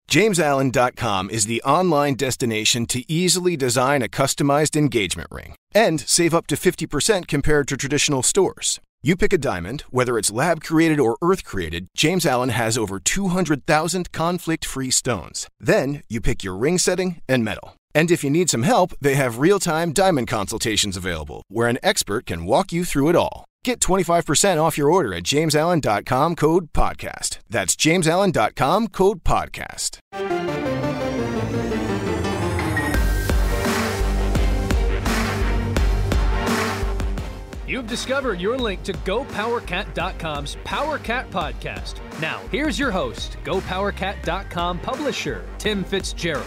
JamesAllen.com is the online destination to easily design a customized engagement ring and save up to 50% compared to traditional stores. You pick a diamond, whether it's lab-created or earth-created, James Allen has over 200,000 conflict-free stones. Then you pick your ring setting and metal. And if you need some help, they have real-time diamond consultations available, where an expert can walk you through it all. Get 25% off your order at JamesAllen.com, code podcast. That's JamesAllen.com, code podcast. You've discovered your link to GoPowerCat.com's PowerCat podcast. Now, here's your host, GoPowerCat.com publisher, Tim Fitzgerald.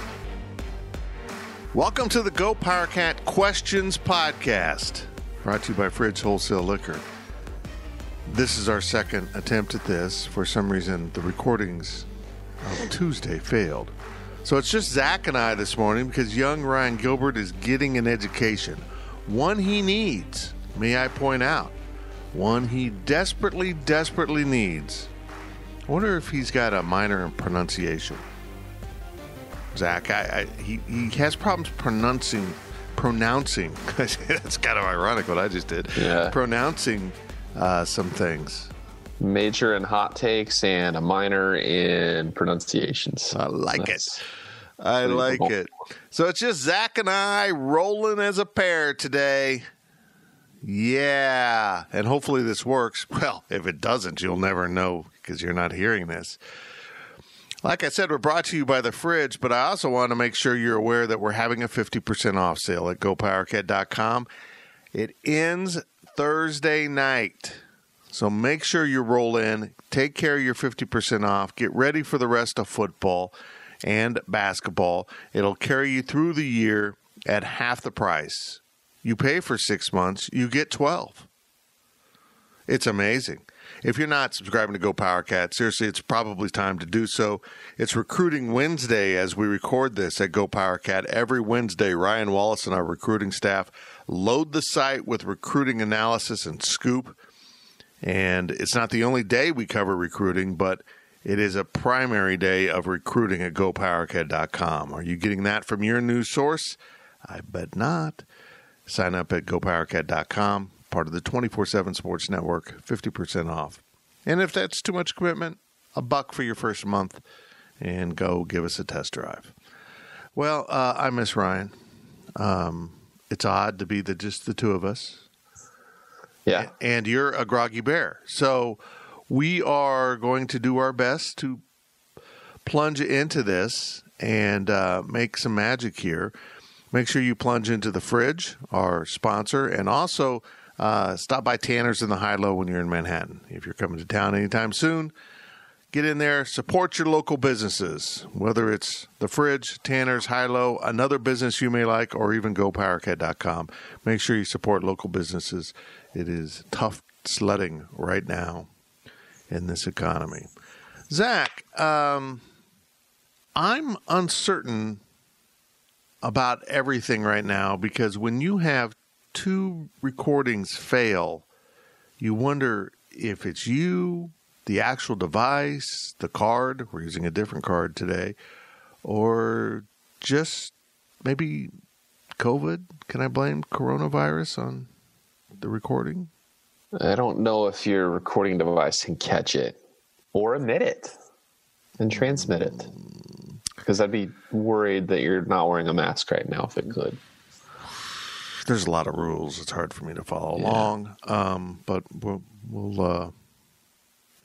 Welcome to the Go PowerCat Questions Podcast, brought to you by Fridge Wholesale Liquor. This is our second attempt at this. For some reason, the recordings of Tuesday failed. So it's just Zach and I this morning because young Ryan Gilbert is getting an education. One he needs, may I point out. One he desperately, desperately needs. I wonder if he's got a minor in pronunciation. Zach, he has problems pronouncing. That's kind of ironic what I just did. Yeah. Pronouncing some things. Major in hot takes and a minor in pronunciations. I like it. I like it. So it's just Zach and I rolling as a pair today. Yeah. And hopefully this works. Well, if it doesn't, you'll never know because you're not hearing this. Like I said, we're brought to you by The Fridge, but I also want to make sure you're aware that we're having a 50% off sale at GoPowerCat.com. It ends Thursday night. So make sure you roll in, take care of your 50% off, get ready for the rest of football and basketball. It'll carry you through the year at half the price. You pay for 6 months, you get 12. It's amazing. If you're not subscribing to Go PowerCat, seriously, it's probably time to do so. It's Recruiting Wednesday as we record this at Go PowerCat. Every Wednesday, Ryan Wallace and our recruiting staff load the site with recruiting analysis and scoop. And it's not the only day we cover recruiting, but it is a primary day of recruiting at GoPowerCat.com. Are you getting that from your news source? I bet not. Sign up at GoPowerCat.com. Part of the 24/7 Sports Network, 50% off. And if that's too much commitment, $1 for your first month, and go give us a test drive. Well, I miss Ryan. It's odd to be just the two of us. Yeah. And you're a groggy bear. So we are going to do our best to plunge into this and make some magic here. Make sure you plunge into The Fridge, our sponsor, and also stop by Tanner's in the High-Low when you're in Manhattan. If you're coming to town anytime soon, get in there, support your local businesses, whether it's The Fridge, Tanner's, High-Low, another business you may like, or even GoPowerCat.com. Make sure you support local businesses. It is tough sledding right now in this economy. Zach, I'm uncertain about everything right now because when you have two recordings fail, you wonder if it's you, the actual device, the card, we're using a different card today, or just maybe COVID. Can I blame coronavirus on the recording? I don't know if your recording device can catch it or emit it and transmit it. Because I'd be worried that you're not wearing a mask right now if it could. There's a lot of rules. It's hard for me to follow along. But we'll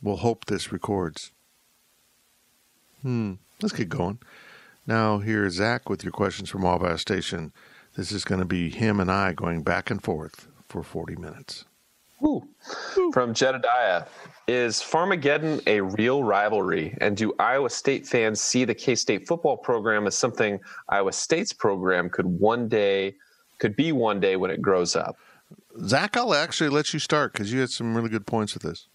hope this records. Let's get going. Now here's Zach with your questions from Wabash Station. This is going to be him and I going back and forth for 40 minutes. Woo. From Jedediah, is Farmageddon a real rivalry? And do Iowa State fans see the K-State football program as something Iowa State's program could be one day when it grows up? Zach, I'll actually let you start because you had some really good points with this.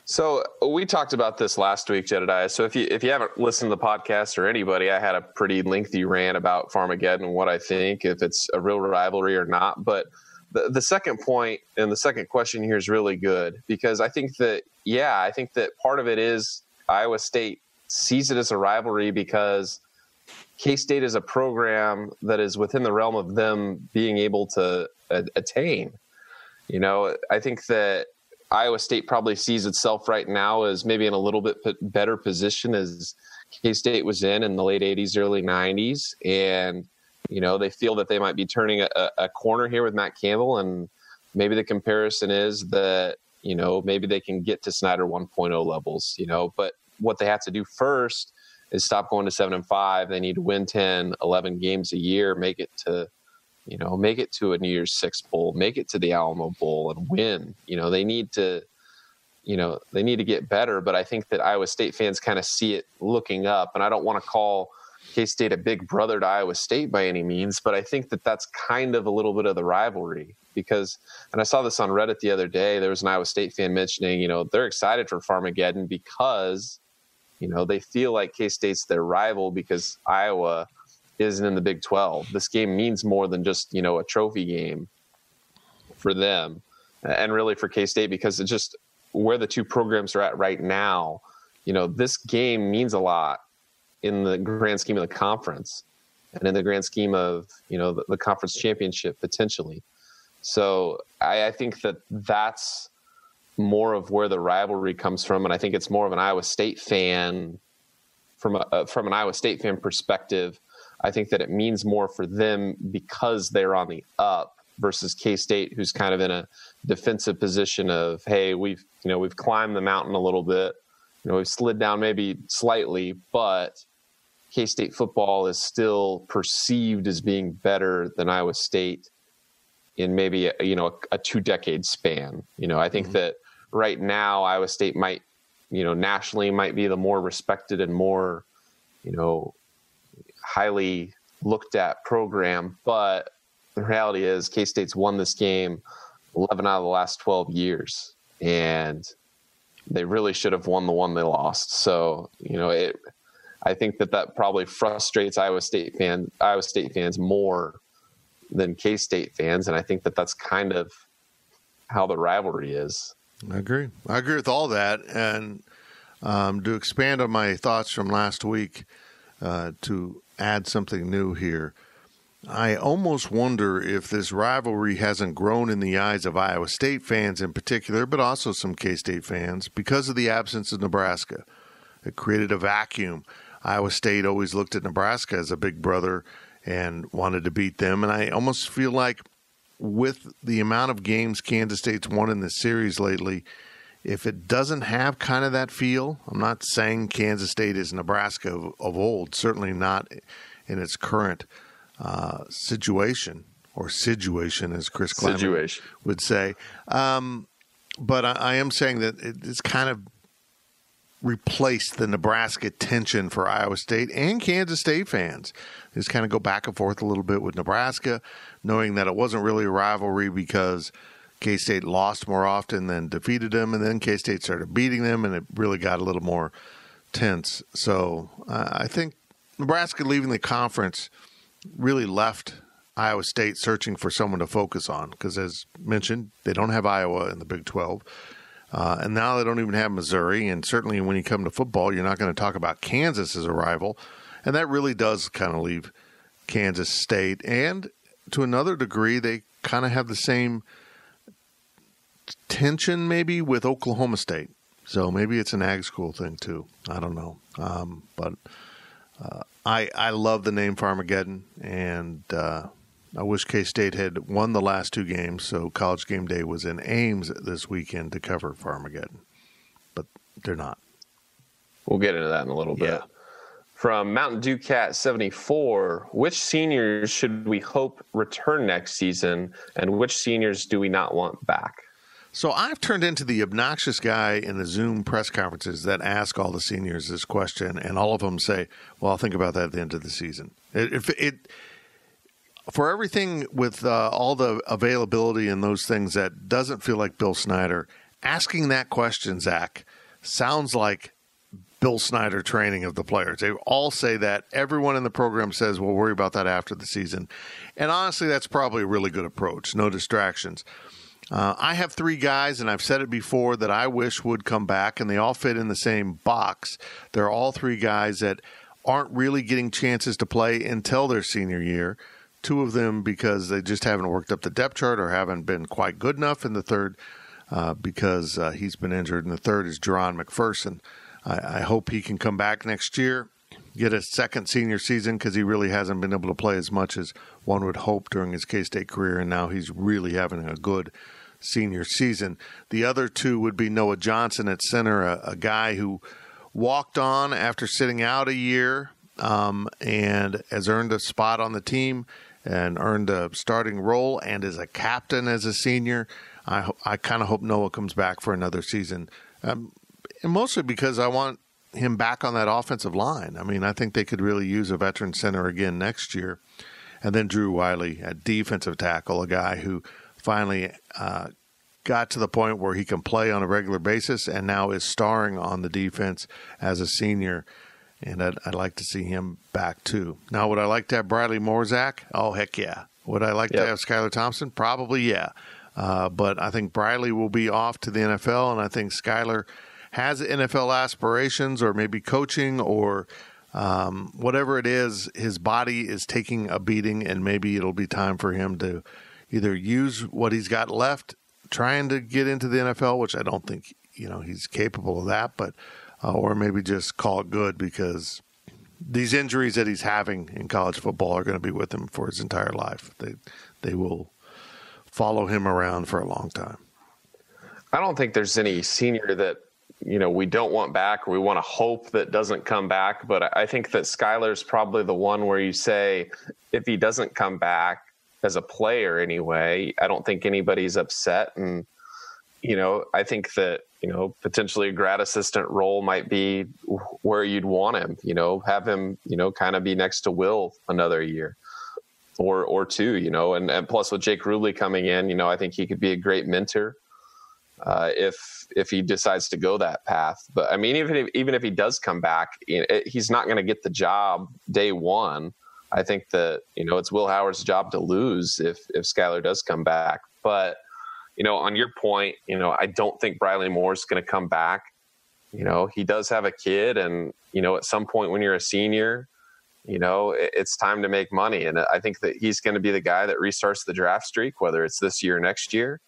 So we talked about this last week, Jedediah. So if you haven't listened to the podcast or anybody, I had a pretty lengthy rant about Farmageddon and what I think, if it's a real rivalry or not. But the second point and the second question here is really good because I think that part of it is Iowa State sees it as a rivalry because K-State is a program that is within the realm of them being able to attain. You know, I think that Iowa State probably sees itself right now as maybe in a little bit better position as K-State was in the late 80s, early 90s. And, you know, they feel that they might be turning a corner here with Matt Campbell. And maybe the comparison is that, you know, maybe they can get to Snyder 1.0 levels, you know, but what they have to do first is stop going to 7-5. They need to win 10, 11 games a year, make it to a New Year's Six bowl, make it to the Alamo Bowl and win. You know, they need to get better, but I think that Iowa State fans kind of see it looking up, and I don't want to call K-State a big brother to Iowa State by any means, but I think that that's kind of a little bit of the rivalry because, and I saw this on Reddit the other day, there was an Iowa State fan mentioning, you know, they're excited for Farmageddon because, you know, they feel like K-State's their rival because Iowa isn't in the Big 12. This game means more than just, you know, a trophy game for them and really for K-State because it's just where the two programs are at right now. You know, this game means a lot in the grand scheme of the conference and in the grand scheme of, you know, the conference championship potentially. So I think that that's more of where the rivalry comes from. And I think it's more of an Iowa State fan from an Iowa State fan perspective. I think that it means more for them because they're on the up versus K-State, who's kind of in a defensive position of, hey, we've climbed the mountain a little bit, you know, we've slid down maybe slightly, but K-State football is still perceived as being better than Iowa State in maybe a 2-decade span. You know, I think that right now Iowa State might, you know, nationally might be the more respected and more, you know, highly looked at program, but the reality is K-State's won this game 11 out of the last 12 years, and they really should have won the one they lost. So, you know, I think that probably frustrates Iowa State fans more than K-State fans, and I think that that's kind of how the rivalry is. I agree with all that, and to expand on my thoughts from last week, to add something new here, I almost wonder if this rivalry hasn't grown in the eyes of Iowa State fans in particular, but also some K-State fans, because of the absence of Nebraska. It created a vacuum. Iowa State always looked at Nebraska as a big brother and wanted to beat them, and I almost feel like with the amount of games Kansas State's won in this series lately, if it doesn't have kind of that feel, I'm not saying Kansas State is Nebraska of old, certainly not in its current situation, as Chris Kleiman would say. But I am saying that it's kind of replaced the Nebraska tension for Iowa State and Kansas State fans. They just kind of go back and forth a little bit with Nebraska, knowing that it wasn't really a rivalry because K-State lost more often than defeated them, and then K-State started beating them, and it really got a little more tense. So I think Nebraska leaving the conference really left Iowa State searching for someone to focus on because, as mentioned, they don't have Iowa in the Big 12. And now they don't even have Missouri, and certainly when you come to football, you're not going to talk about Kansas as a rival. And that really does kind of leave Kansas State. And to another degree, they kind of have the same tension maybe with Oklahoma State. So maybe it's an ag school thing too. I don't know. But I love the name Farmageddon, and I wish K-State had won the last two games, so College Game Day was in Ames this weekend to cover Farmageddon. But they're not. We'll get into that in a little bit. Yeah. From Mountain Dew Cat 74, which seniors should we hope return next season, and which seniors do we not want back? So I've turned into the obnoxious guy in the Zoom press conferences that ask all the seniors this question, and all of them say, well, I'll think about that at the end of the season. For everything with all the availability and those things that doesn't feel like Bill Snyder, asking that question, Zach, sounds like Bill Snyder training of the players. They all say that. Everyone in the program says, we'll worry about that after the season. And honestly, that's probably a really good approach. No distractions. I have 3 guys, and I've said it before, that I wish would come back, and they all fit in the same box. They're all 3 guys that aren't really getting chances to play until their senior year. 2 of them because they just haven't worked up the depth chart or haven't been quite good enough, and the third because he's been injured, and the third is Jerron McPherson. I hope he can come back next year, get a second senior season, because he really hasn't been able to play as much as one would hope during his K-State career, and now he's really having a good senior season. The other 2 would be Noah Johnson at center, a guy who walked on after sitting out a year and has earned a spot on the team and earned a starting role and is a captain as a senior. I kind of hope Noah comes back for another season, and mostly because I want him back on that offensive line. I mean, I think they could really use a veteran center again next year. And then Drew Wiley at defensive tackle, a guy who finally got to the point where he can play on a regular basis and now is starring on the defense as a senior. And I'd like to see him back too. Now, would I like to have Bradley Morzak? Oh, heck yeah. Would I like to have Skylar Thompson? Probably, yeah. But I think Bradley will be off to the NFL, and I think Skylar has NFL aspirations, or maybe coaching, or whatever it is. His body is taking a beating, and maybe it'll be time for him to either use what he's got left trying to get into the NFL, which I don't think he's capable of that, but or maybe just call it good, because these injuries that he's having in college football are going to be with him for his entire life. They will follow him around for a long time. I don't think there's any senior that we don't want back, or we want to hope that doesn't come back. But I think that Skylar's probably the one where you say, if he doesn't come back as a player anyway, I don't think anybody's upset. And, I think that, potentially a grad assistant role might be where you'd want him, have him, kind of be next to Will another year or 2, and plus with Jake Rubley coming in, I think he could be a great mentor. If he decides to go that path. But I mean, even if he does come back, he's not going to get the job day one. I think that, it's Will Howard's job to lose if Skylar does come back. But, on your point, I don't think Bradley Moore's going to come back. He does have a kid, and, at some point when you're a senior, it's time to make money. And I think that he's going to be the guy that restarts the draft streak, whether it's this year or next year.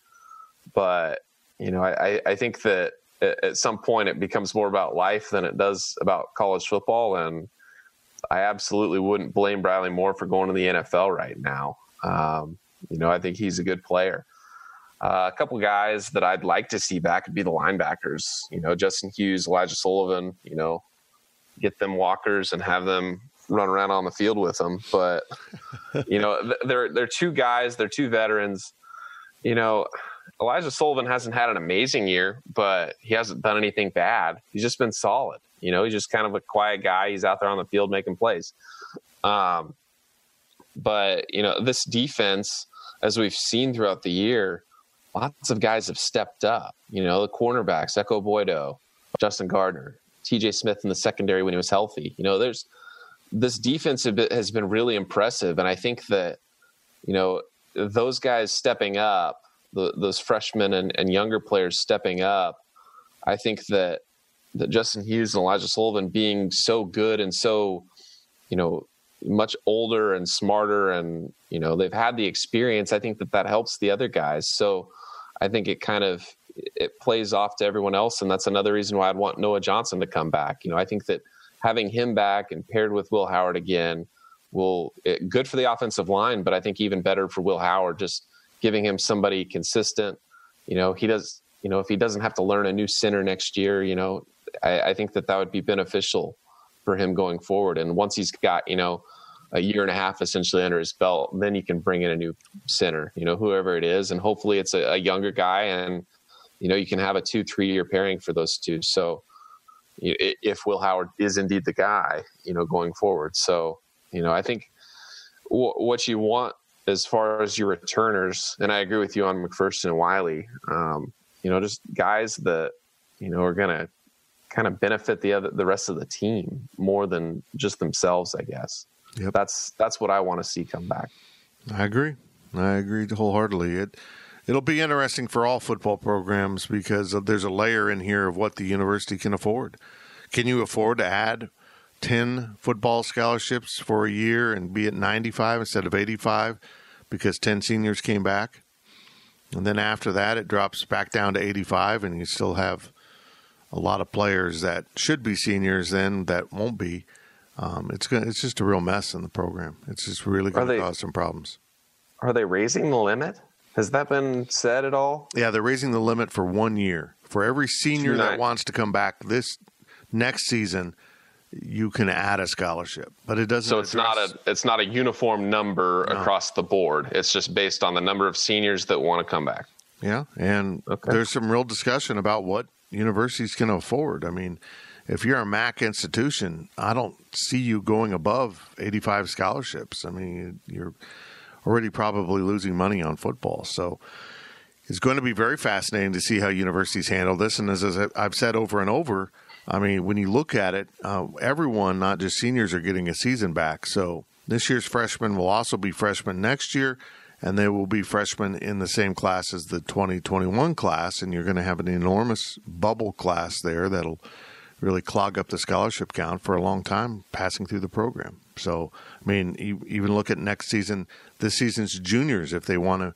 But, I think that at some point it becomes more about life than it does about college football. And I absolutely wouldn't blame Bradley Moore for going to the NFL right now. I think he's a good player. A couple guys that I'd like to see back would be the linebackers, Justin Hughes, Elijah Sullivan, get them walkers and have them run around on the field with them. But, they're 2 guys, they're 2 veterans. Elijah Sullivan hasn't had an amazing year, but he hasn't done anything bad. He's just been solid. He's just kind of a quiet guy. He's out there on the field making plays. But, this defense, as we've seen throughout the year, lots of guys have stepped up. The cornerbacks, Echo Boydo, Justin Gardner, TJ Smith in the secondary when he was healthy. This defense has been really impressive. And I think that, those guys stepping up, those freshmen and younger players stepping up, I think that Justin Hughes and Elijah Sullivan being so good and so, much older and smarter and, they've had the experience, I think that helps the other guys. So I think it plays off to everyone else. And that's another reason why I'd want Noah Johnson to come back. I think that having him back and paired with Will Howard again good for the offensive line, but I think even better for Will Howard, just giving him somebody consistent. He does, if he doesn't have to learn a new center next year, I think that would be beneficial for him going forward. And once he's got, a year and a half essentially under his belt, then you can bring in a new center, whoever it is. And hopefully it's a younger guy, and, you can have a 2-3 year pairing for those 2. So if Will Howard is indeed the guy, going forward. So, I think what you want as far as your returners, and I agree with you on McPherson and Wiley, just guys that, are going to kind of benefit the rest of the team more than just themselves, I guess. Yep. That's what I want to see come back. I agree wholeheartedly. It'll be interesting for all football programs because there's a layer in here of what the university can afford. Can you afford to add 10 football scholarships for a year and be at 95 instead of 85 because 10 seniors came back? And then after that, it drops back down to 85, and you still have a lot of players that should be seniors then that won't be. It's just a real mess in the program. It's just really going to cause some problems. Are they raising the limit? Has that been said at all? Yeah, they're raising the limit for 1 year. For every senior that wants to come back this next season, you can add a scholarship, but it doesn't. So it's not a uniform number across the board. It's just based on the number of seniors that want to come back. Yeah, and there's some real discussion about what universities can afford. I mean, if you're a MAC institution, I don't see you going above 85 scholarships. I mean, you're already probably losing money on football. So it's going to be very fascinating to see how universities handle this. And as I've said over and over, I mean, when you look at it, everyone, not just seniors, are getting a season back. So this year's freshmen will also be freshmen next year, and they will be freshmen in the same class as the 2021 class, and you're going to have an enormous bubble class there that'll really clog up the scholarship count for a long time passing through the program. So, I mean, even look at next season. This season's juniors, if they want to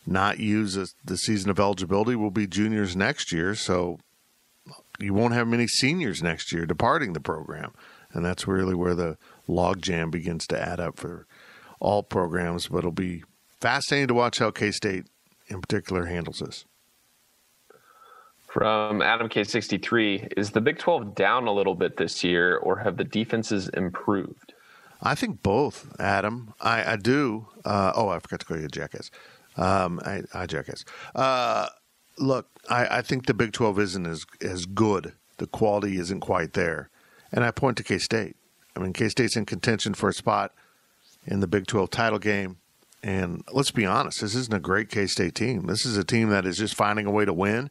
not use the season of eligibility, will be juniors next year. So you won't have many seniors next year departing the program. And that's really where the logjam begins to add up for all programs. But it'll be fascinating to watch how K-State in particular handles this. From Adam K63, is the Big 12 down a little bit this year, or have the defenses improved? I think both, Adam. I do. I forgot to call you a jackass. I jackass. Look, I think the Big 12 isn't as good. The quality isn't quite there. And I point to K-State. I mean, K-State's in contention for a spot in the Big 12 title game. And let's be honest, this isn't a great K-State team. This is a team that is just finding a way to win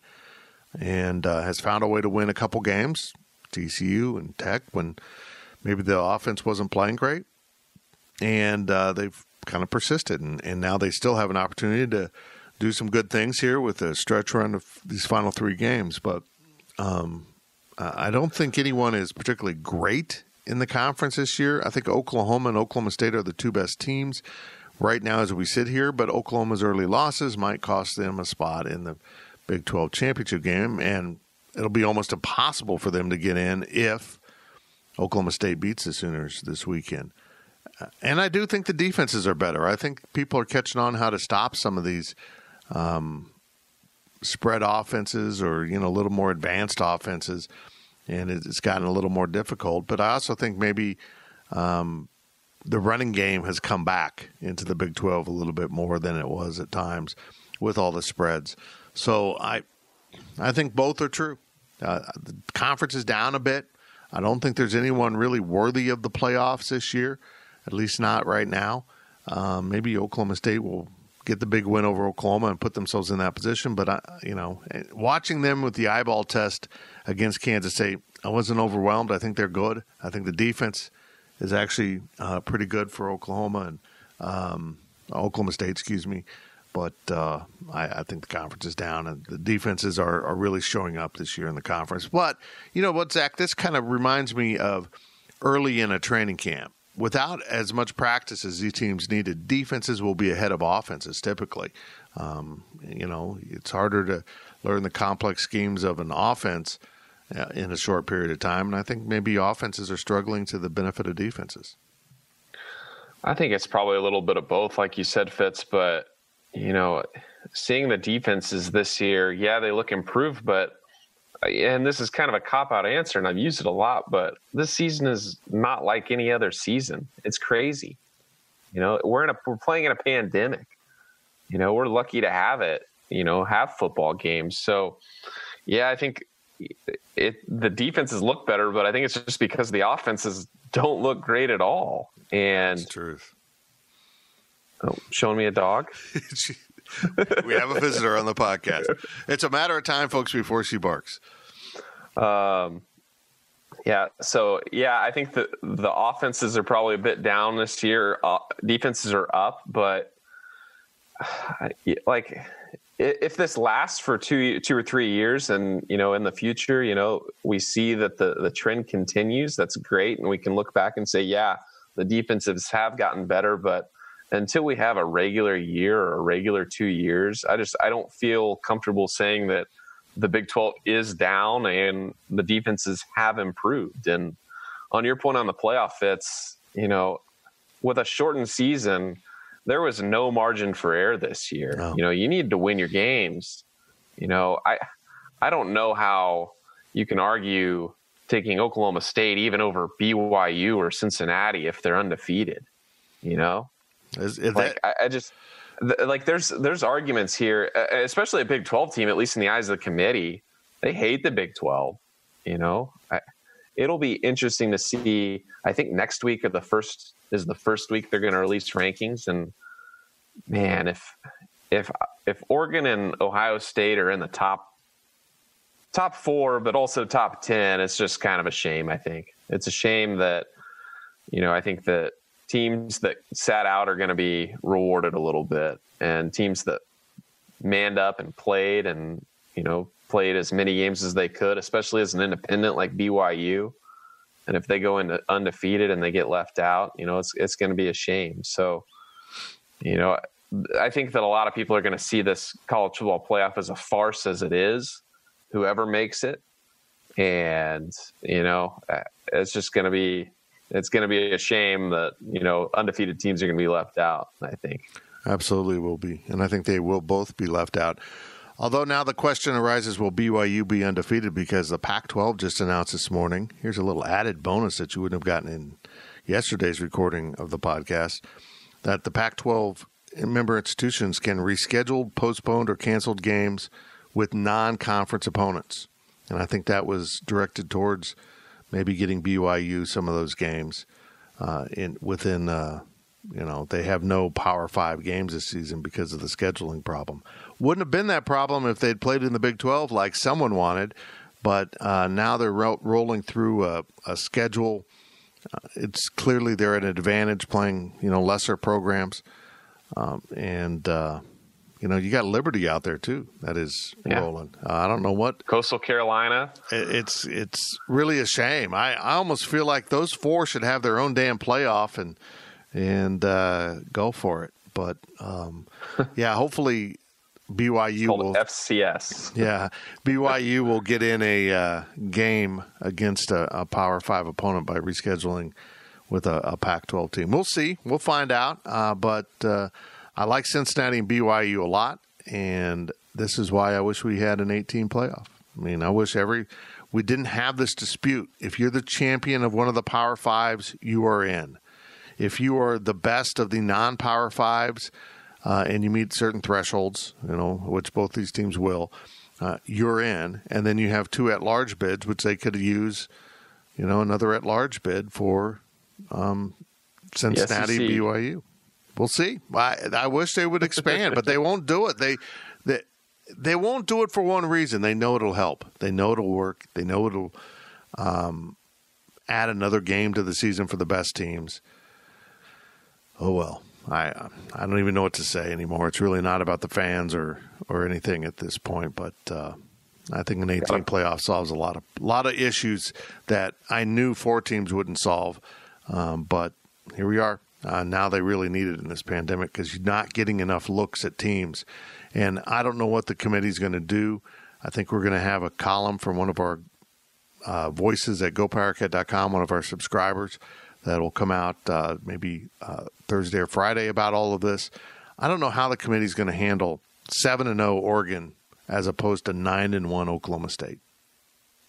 and has found a way to win a couple games, TCU and Tech, when maybe the offense wasn't playing great. And they've kind of persisted. And now they still have an opportunity to do some good things here with a stretch run of these final 3 games. But I don't think anyone is particularly great in the conference this year. I think Oklahoma and Oklahoma State are the 2 best teams right now as we sit here. But Oklahoma's early losses might cost them a spot in the Big 12 championship game. And it'll be almost impossible for them to get in if Oklahoma State beats the Sooners this weekend. And I do think the defenses are better. I think people are catching on how to stop some of these spread offenses or, a little more advanced offenses, and it's gotten a little more difficult. But I also think maybe the running game has come back into the Big 12 a little bit more than it was at times with all the spreads. So I think both are true. The conference is down a bit. I don't think there's anyone really worthy of the playoffs this year, at least not right now. Maybe Oklahoma State will get the big win over Oklahoma and put themselves in that position. But, watching them with the eyeball test against Kansas State, I wasn't overwhelmed. I think they're good. I think the defense is actually pretty good for Oklahoma and Oklahoma State, excuse me. But I think the conference is down, and the defenses are really showing up this year in the conference. But you know what, Zach? This kind of reminds me of early in a training camp. Without as much practice as these teams needed, defenses will be ahead of offenses typically. It's harder to learn the complex schemes of an offense in a short period of time, and I think maybe offenses are struggling to the benefit of defenses. I think it's probably a little bit of both, like you said, Fitz, but seeing the defenses this year, yeah, they look improved, but and this is kind of a cop-out answer, and I've used it a lot, but this season is not like any other season. It's crazy. We're playing in a pandemic. We're lucky to have it, have football games. So, yeah, I think the defenses look better, but I think it's just because the offenses don't look great at all. And that's the truth. Oh, showing me a dog? We have a visitor on the podcast. It's a matter of time, folks, before she barks. Yeah. So, I think the offenses are probably a bit down this year. Defenses are up, but if this lasts for two or 3 years, and in the future, we see that the trend continues, that's great, and we can look back and say, yeah, the defensives have gotten better. But until we have a regular year or a regular 2 years, I don't feel comfortable saying that the Big 12 is down and the defenses have improved. And on your point on the playoff fits, with a shortened season, there was no margin for error this year. No. You need to win your games. I don't know how you can argue taking Oklahoma State even over BYU or Cincinnati if they're undefeated. Is that... there's arguments here, especially a Big 12 team, at least in the eyes of the committee. They hate the Big 12. It'll be interesting to see. I think next week is the first week they're going to release rankings, and man, if Oregon and Ohio State are in the top 4, but also top 10, it's just kind of a shame. I think it's a shame that I think that teams that sat out are going to be rewarded a little bit, and teams that manned up and played and played as many games as they could, especially as an independent like BYU. And if they go into undefeated and they get left out, it's going to be a shame. So, I think that a lot of people are going to see this college football playoff as a farce as it is, whoever makes it. And, it's just going to be a shame that, undefeated teams are going to be left out, I think. Absolutely will be. And I think they will both be left out. Although now the question arises, will BYU be undefeated? Because the Pac-12 just announced this morning, here's a little added bonus that you wouldn't have gotten in yesterday's recording of the podcast, that the Pac-12 member institutions can reschedule, postponed, or canceled games with non-conference opponents. And I think that was directed towards maybe getting BYU some of those games they have no Power 5 games this season because of the scheduling problem. Wouldn't have been that problem if they'd played in the Big 12 like someone wanted, but now they're rolling through a schedule. It's clearly they're at an advantage playing, lesser programs. You got Liberty out there too. That is rolling. I don't know what Coastal Carolina. It's really a shame. I almost feel like those 4 should have their own damn playoff and go for it. But hopefully BYU will FCS. Yeah, BYU will get in a game against a Power 5 opponent by rescheduling with a Pac-12 team. We'll see. We'll find out. But I like Cincinnati and BYU a lot, and this is why I wish we had an 18 playoff. I mean, I wish we didn't have this dispute. If you're the champion of one of the Power 5s, you are in. If you are the best of the non-Power 5s and you meet certain thresholds, which both these teams will, you're in. And then you have 2 at-large bids, which they could use, another at-large bid for Cincinnati, BYU. We'll see. I wish they would expand, but they won't do it. They won't do it for one reason. They know it'll help. They know it'll work. They know it'll add another game to the season for the best teams. Oh, well, I don't even know what to say anymore. It's really not about the fans or anything at this point, but I think an 18 playoff solves a lot of issues that I knew 4 teams wouldn't solve. But here we are. Now they really need it in this pandemic because you're not getting enough looks at teams. And I don't know what the committee's going to do. I think we're going to have a column from one of our voices at GoPowerCat.com, one of our subscribers, that will come out maybe Thursday or Friday about all of this. I don't know how the committee's going to handle 7-0 Oregon as opposed to 9-1 Oklahoma State.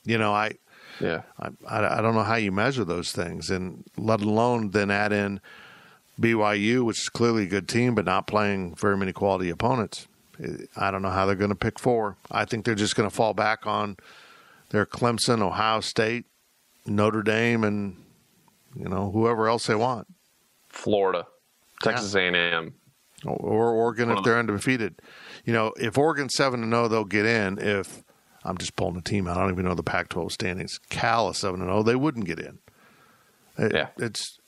I don't know how you measure those things, and let alone then add in BYU, which is clearly a good team, but not playing very many quality opponents. I don't know how they're going to pick 4. I think they're just going to fall back on their Clemson, Ohio State, Notre Dame, and whoever else they want. Florida, Texas A&M, or Oregon if they're undefeated. If Oregon's 7-0, they'll get in. If I'm just pulling a team out, I don't even know the Pac-12 standings. Cal is 7-0, they wouldn't get in. That's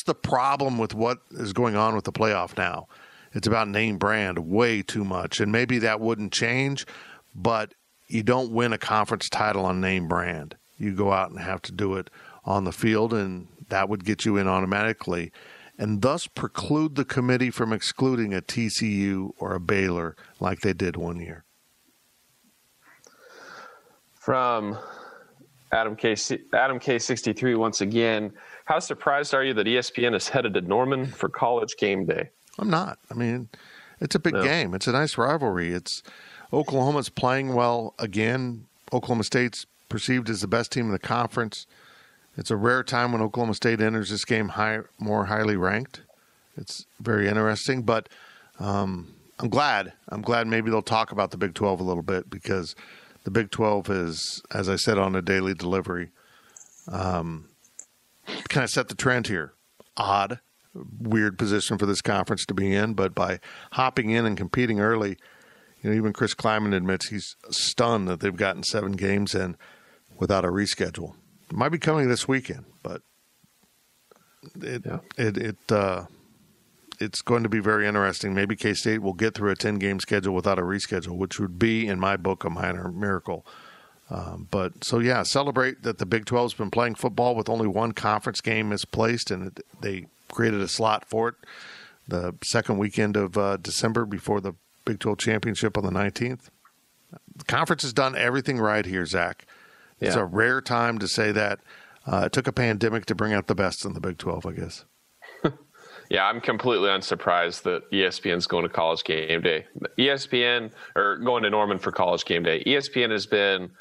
the problem with what is going on with the playoff now. it's about name brand way too much. And maybe that wouldn't change, but you don't win a conference title on name brand. You go out and have to do it on the field, and that would get you in automatically, and thus preclude the committee from excluding a TCU or a Baylor like they did one year. From Adam K63 once again, how surprised are you that ESPN is headed to Norman for College Game Day? I'm not. I mean, it's a big game. It's a nice rivalry. Oklahoma's playing well again. Oklahoma State's perceived as the best team in the conference. It's a rare time when Oklahoma State enters this game more highly ranked. It's very interesting, but I'm glad. Maybe they'll talk about the Big 12 a little bit, because the Big 12 is, as I said on a daily delivery, kind of set the trend here. Odd, weird position for this conference to be in, but by hopping in and competing early, even Chris Kleiman admits he's stunned that they've gotten 7 games in without a reschedule. It might be coming this weekend, but it's going to be very interesting. Maybe K-State will get through a 10-game schedule without a reschedule, which would be, in my book, a minor miracle. Celebrate that the Big 12's been playing football with only one conference game misplaced, and they created a slot for it the second weekend of December before the Big 12 championship on the 19th. The conference has done everything right here, Zach. It's a rare time to say that. It took a pandemic to bring out the best in the Big 12, I guess. Yeah, I'm completely unsurprised that ESPN's going to College Game Day. Going to Norman for College Game Day. ESPN has been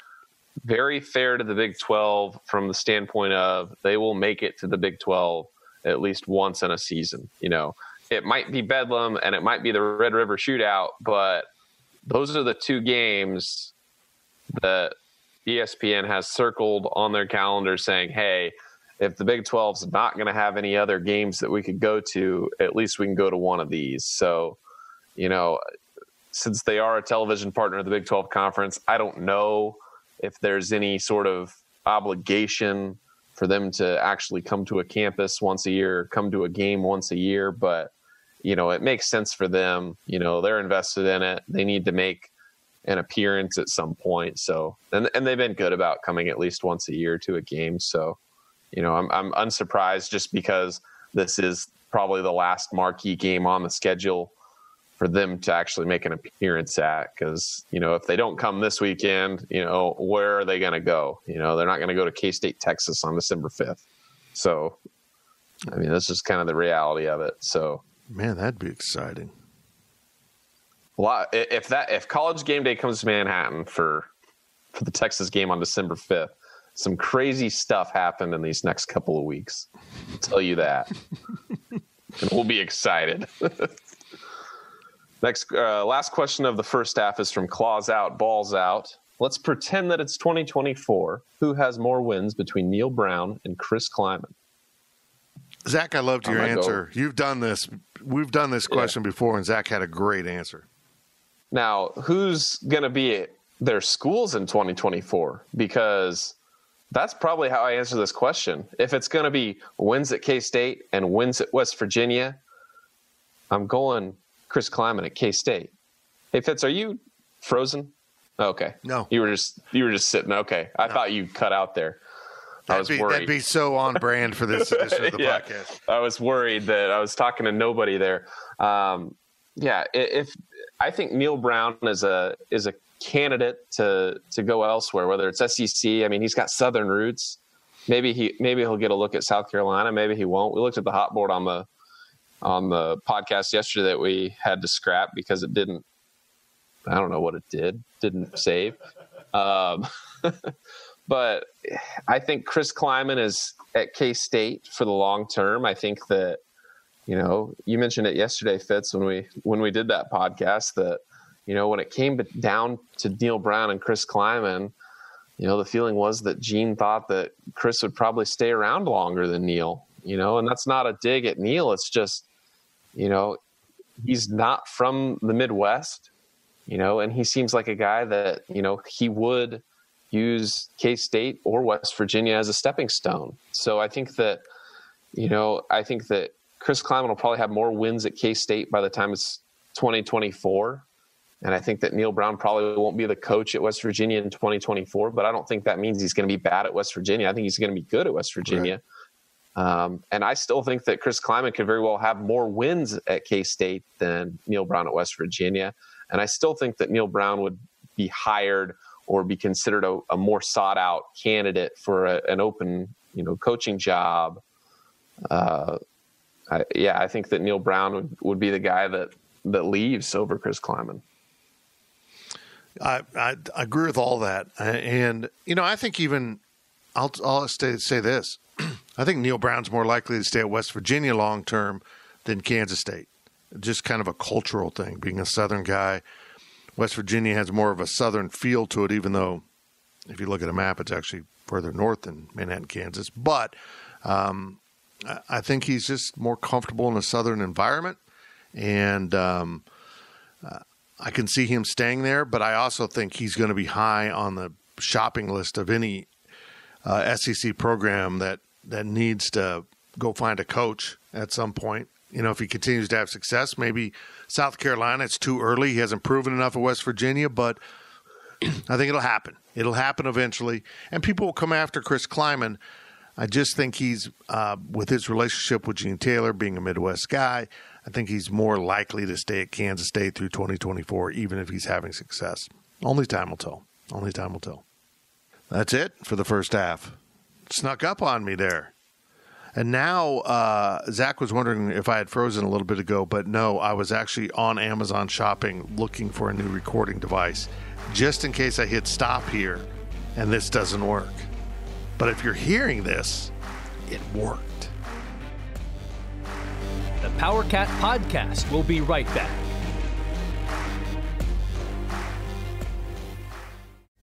very fair to the Big 12 from the standpoint of they will make it to the Big 12 at least once in a season. It might be Bedlam and it might be the Red River Shootout, but those are the 2 games that ESPN has circled on their calendar saying, hey, if the Big 12's not going to have any other games that we could go to, at least we can go to one of these. So, since they are a television partner of the Big 12 Conference, I don't know if there's any sort of obligation for them to actually come to a campus once a year, come to a game once a year. But, it makes sense for them. They're invested in it. They need to make an appearance at some point. So, and they've been good about coming at least once a year to a game. So, I'm unsurprised just because this is probably the last marquee game on the schedule for them to actually make an appearance at. Because, if they don't come this weekend, where are they going to go? They're not going to go to K-State, Texas on December 5th. So, that's just kind of the reality of it. So, man, that'd be exciting. If College Game Day comes to Manhattan for the Texas game on December 5th, some crazy stuff happened in these next couple of weeks. I'll tell you that. And we'll be excited. Last question of the first half is from Claws Out, Balls Out. Let's pretend that it's 2024. Who has more wins between Neal Brown and Chris Kleiman? Zach, I loved your answer. You've done this. We've done this question before, and Zach had a great answer. Now, who's going to be at their schools in 2024? Because that's probably how I answer this question. If it's going to be wins at K-State and wins at West Virginia, I'm going Chris Kleiman at K-State. Hey, Fitz, are you frozen? Okay. No. You were just sitting. Okay. I thought you cut out there. I was worried. That'd be so on brand for this edition of the podcast. I was worried that I was talking to nobody there. If I think Neal Brown is a candidate to go elsewhere, whether it's SEC. I mean, he's got Southern roots. Maybe he'll get a look at South Carolina. Maybe he won't. We looked at the hot board on the podcast yesterday that we had to scrap because it didn't. I don't know what it did. Didn't save. But I think Chris Kleiman is at K-State for the long term. I think that, you mentioned it yesterday, Fitz, when we did that podcast, that, when it came down to Neal Brown and Chris Kleiman, the feeling was that Gene thought that Chris would probably stay around longer than Neal, and that's not a dig at Neal. It's just, he's not from the Midwest, and he seems like a guy that, he would use K-State or West Virginia as a stepping stone. So I think that Chris Klieman will probably have more wins at K-State by the time it's 2024. And I think that Neal Brown probably won't be the coach at West Virginia in 2024, but I don't think that means he's going to be bad at West Virginia. I think he's going to be good at West Virginia. Right. And I still think that Chris Klieman could very well have more wins at K-State than Neal Brown at West Virginia. And I still think that Neal Brown would be hired or be considered a more sought-out candidate for an open, coaching job. I think that Neal Brown would be the guy that leaves over Chris Klieman. I agree with all that. And, I think even I'll say this. I think Neal Brown's more likely to stay at West Virginia long-term than Kansas State. Just kind of a cultural thing, being a Southern guy. West Virginia has more of a Southern feel to it, even though if you look at a map, it's actually further north than Manhattan, Kansas. But I think he's just more comfortable in a Southern environment. And I can see him staying there, but I also think he's going to be high on the shopping list of any SEC program that needs to go find a coach at some point. If he continues to have success, maybe South Carolina, it's too early. He hasn't proven enough at West Virginia, but I think it'll happen. It'll happen eventually, and people will come after Chris Klieman. I just think he's, with his relationship with Gene Taylor, being a Midwest guy, I think he's more likely to stay at Kansas State through 2024, even if he's having success. Only time will tell. Only time will tell. That's it for the first half. Snuck up on me there. And now Zach was wondering if I had frozen a little bit ago, but no, I was actually on Amazon shopping looking for a new recording device, just in case I hit stop here and this doesn't work. But if you're hearing this, it worked. The PowerCat Podcast will be right back.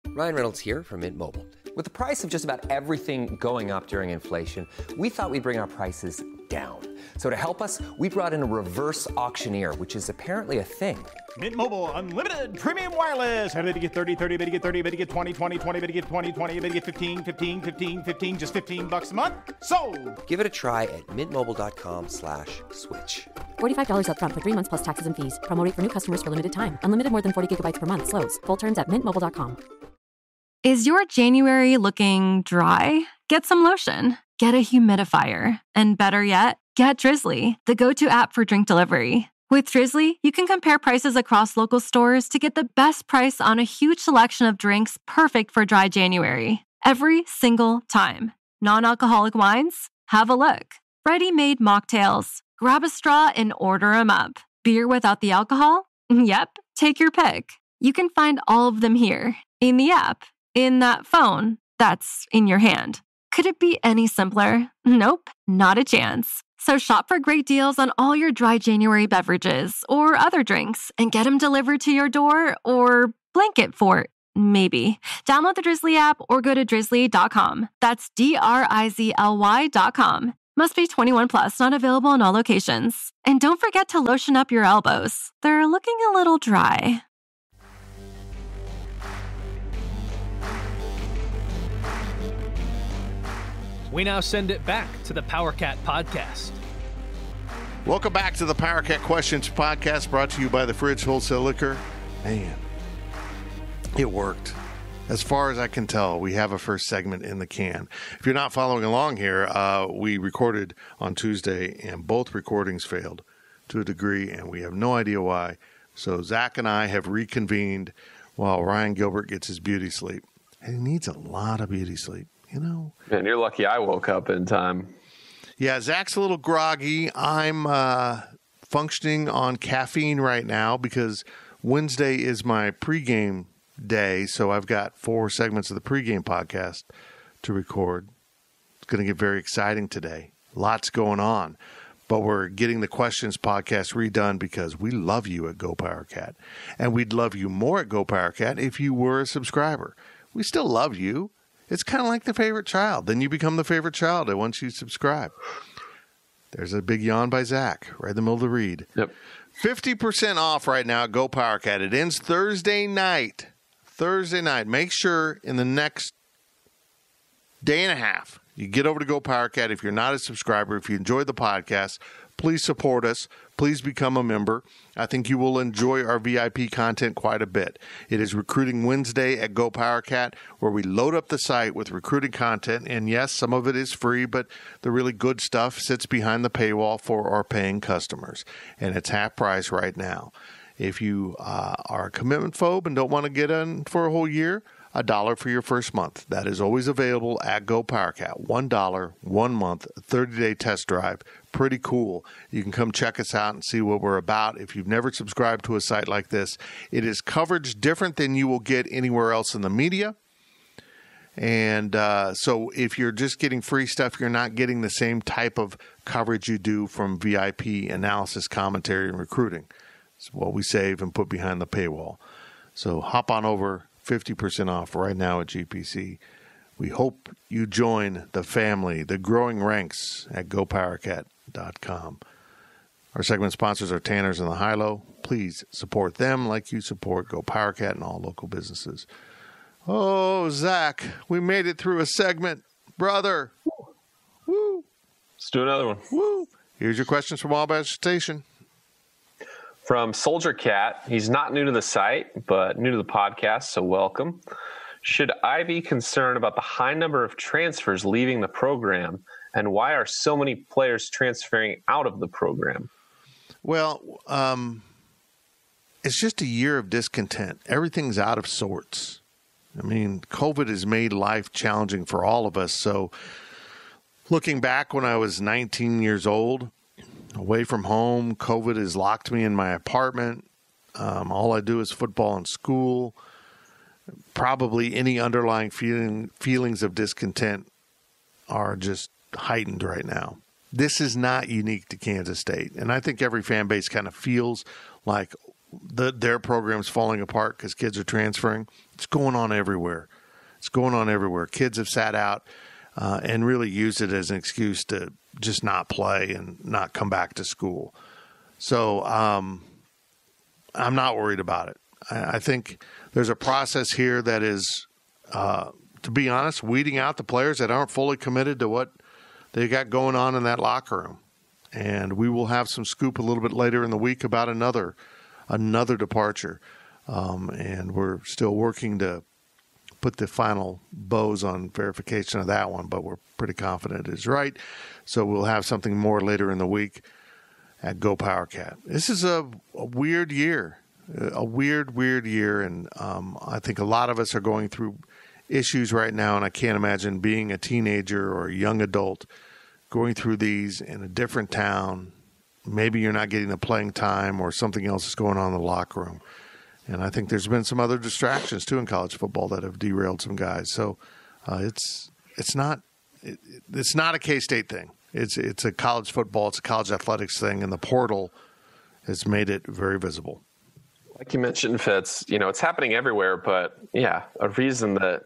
Ryan Reynolds here from Mint Mobile. With the price of just about everything going up during inflation, we thought we'd bring our prices down. So to help us, we brought in a reverse auctioneer, which is apparently a thing. Mint Mobile Unlimited Premium Wireless. How to get 30, 30, bit to get 30, bit to get 20, 20, 20, bit to get 20, 20, bit to get 15, 15, 15, 15, just $15 a month? Sold! Give it a try at mintmobile.com/switch. $45 up front for 3 months plus taxes and fees. Promo rate for new customers for limited time. Unlimited more than 40 gigabytes per month. Slows full terms at mintmobile.com. Is your January looking dry? Get some lotion. Get a humidifier. And better yet, get Drizzly, the go-to app for drink delivery. With Drizzly, you can compare prices across local stores to get the best price on a huge selection of drinks perfect for dry January. Every single time. Non-alcoholic wines? Have a look. Ready-made mocktails? Grab a straw and order them up. Beer without the alcohol? Yep, take your pick. You can find all of them here, in the app, in that phone that's in your hand. Could it be any simpler? Nope, not a chance. So shop for great deals on all your dry January beverages or other drinks and get them delivered to your door or blanket fort, maybe. Download the Drizzly app or go to drizzly.com. That's DRIZLY.com. Must be 21 plus, not available in all locations. And don't forget to lotion up your elbows. They're looking a little dry. We now send it back to the PowerCat Podcast. Welcome back to the PowerCat Questions Podcast, brought to you by the Fridge Wholesale Liquor. Man, it worked. As far as I can tell, we have a first segment in the can. If you're not following along here, we recorded on Tuesday, and both recordings failed to a degree, and we have no idea why. So Zach and I have reconvened while Ryan Gilbert gets his beauty sleep. And he needs a lot of beauty sleep. Man, you're lucky I woke up in time. Yeah, Zach's a little groggy. I'm functioning on caffeine right now because Wednesday is my pregame day, so I've got 4 segments of the pregame podcast to record. It's going to get very exciting today. Lots going on. But we're getting the Questions podcast redone because we love you at Go PowerCat. And we'd love you more at Go PowerCat if you were a subscriber. We still love you. It's kind of like the favorite child. Then you become the favorite child once you subscribe. There's a big yawn by Zach right in the middle of the read. Yep. 50% off right now at Go PowerCat. It ends Thursday night. Make sure in the next day and a half, You get over to Go Power Cat. If you're not a subscriber, if you enjoy the podcast, please support us. Please become a member. I think you will enjoy our VIP content quite a bit. It is Recruiting Wednesday at Go Power Cat, where we load up the site with recruiting content. And yes, some of it is free, but the really good stuff sits behind the paywall for our paying customers. And it's half price right now. If you are a commitment phobe and don't want to get in for a whole year, $1 for your first month. That is always available at Go Power Cat. $1, 1 month, 30-day test drive. Pretty cool. You can come check us out and see what we're about. If you've never subscribed to a site like this, it is coverage different than you will get anywhere else in the media. And so if you're just getting free stuff, you're not getting the same type of coverage you do from VIP analysis, commentary, and recruiting. It's what we save and put behind the paywall. So hop on over. 50% off right now at GPC. We hope you join the family, the growing ranks at GoPowerCat.com. Our segment sponsors are Tanner's and the Hilo. Please support them like you support Go Power Cat and all local businesses. Oh, Zach, we made it through a segment. Brother. Woo. Let's do another one. Woo. Here's your questions from Wabash Station. From Soldier Cat, he's not new to the site, but new to the podcast, so welcome. Should I be concerned about the high number of transfers leaving the program, and why are so many players transferring out of the program? Well, it's just a year of discontent. Everything's out of sorts. I mean, COVID has made life challenging for all of us. So looking back when I was 19 years old, away from home, COVID has locked me in my apartment. All I do is football and school. Probably any underlying feelings of discontent are just heightened right now. This is not unique to Kansas State. And I think every fan base kind of feels like their program's falling apart because kids are transferring. It's going on everywhere. It's going on everywhere. Kids have sat out and really used it as an excuse to just not play and not come back to school. So I'm not worried about it. I think there's a process here that is, to be honest, weeding out the players that aren't fully committed to what they got going on in that locker room. And we will have some scoop a little bit later in the week about another departure. And we're still working to put the final bows on verification of that one, but we're pretty confident it is right. So we'll have something more later in the week at Go Power Cat. This is a weird year, a weird year, and I think a lot of us are going through issues right now, and I can't imagine being a teenager or a young adult going through these in a different town. Maybe you're not getting the playing time or something else is going on in the locker room. And I think there's been some other distractions, too, in college football that have derailed some guys. So it's not a K-State thing. It's a college football, it's a college athletics thing, and the portal has made it very visible. Like you mentioned, Fitz, it's happening everywhere. But, yeah, a reason that,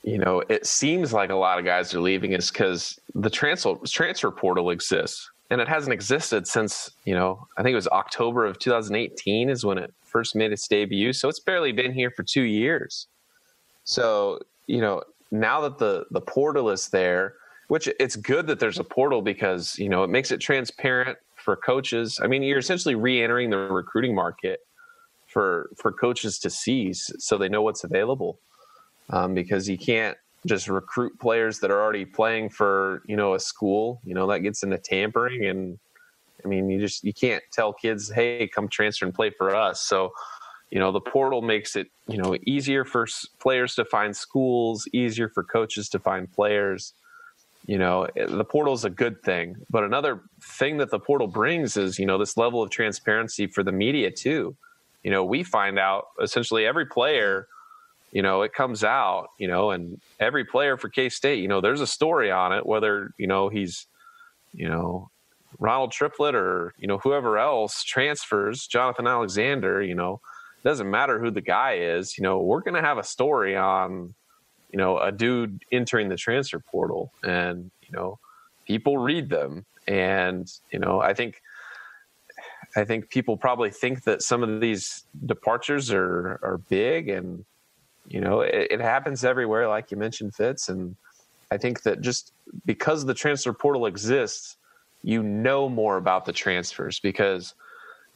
it seems like a lot of guys are leaving is because the transfer portal exists. And it hasn't existed since, I think it was October of 2018 is when it first made its debut. So it's barely been here for 2 years. So, now that the portal is there, which it's good that there's a portal because, it makes it transparent for coaches. I mean, you're essentially re-entering the recruiting market for coaches to see so they know what's available because you can't just recruit players that are already playing for, a school, that gets into tampering. And I mean, you can't tell kids, hey, come transfer and play for us. So, the portal makes it, easier for players to find schools, easier for coaches to find players. The portal is a good thing. But another thing that the portal brings is, this level of transparency for the media too. We find out essentially every player, it comes out, and every player for K-State, there's a story on it, whether, he's, Ronald Triplett or, whoever else transfers, Jonathan Alexander, it doesn't matter who the guy is, we're going to have a story on, a dude entering the transfer portal and, people read them. And, I think people probably think that some of these departures are big and, it happens everywhere, like you mentioned, Fitz. And I think that just because the transfer portal exists, you know more about the transfers, because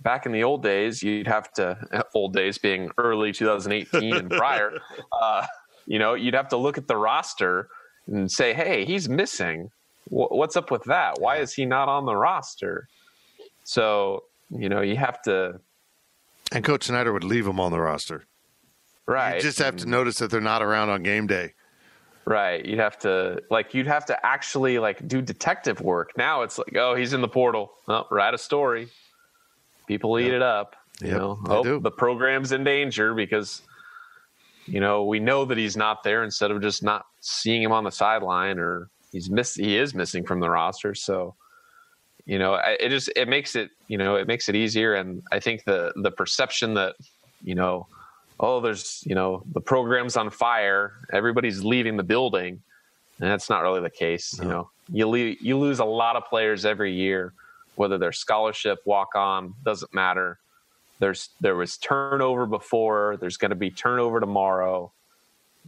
back in the old days, you'd have to, old days being early 2018 and prior, you'd have to look at the roster and say, hey, he's missing. What's up with that? Why is he not on the roster? So, you have to. And Coach Snyder would leave them on the roster. Right. You just have to notice that they're not around on game day. Right. You'd have to actually do detective work. Now it's like, oh, he's in the portal. Oh, write a story. People eat it up. The program's in danger because, we know that he's not there instead of just not seeing him on the sideline, or he is missing from the roster. So, it makes it easier. And I think the perception that, there's, the program's on fire, everybody's leaving the building. And that's not really the case. No. You lose a lot of players every year, whether they're scholarship, walk on, doesn't matter. There was turnover before, there's going to be turnover tomorrow,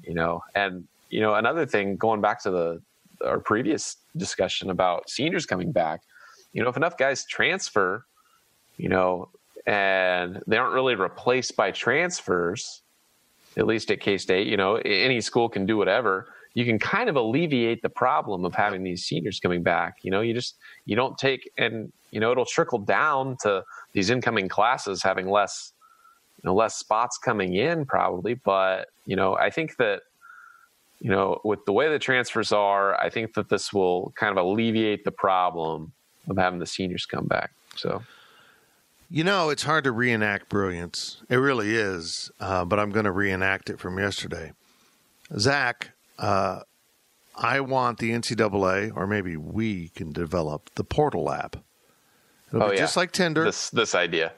and, another thing, going back to our previous discussion about seniors coming back, if enough guys transfer, and they aren't really replaced by transfers, at least at K-State, any school can do whatever. You can kind of alleviate the problem of having these seniors coming back. You don't take, and, it'll trickle down to these incoming classes having less spots coming in probably. But, I think that, with the way the transfers are, I think that this will kind of alleviate the problem of having the seniors come back. So, it's hard to reenact brilliance. It really is. But I'm going to reenact it from yesterday. Zach, I want the NCAA, or maybe we can develop the portal app. It'll be just like Tinder. This idea.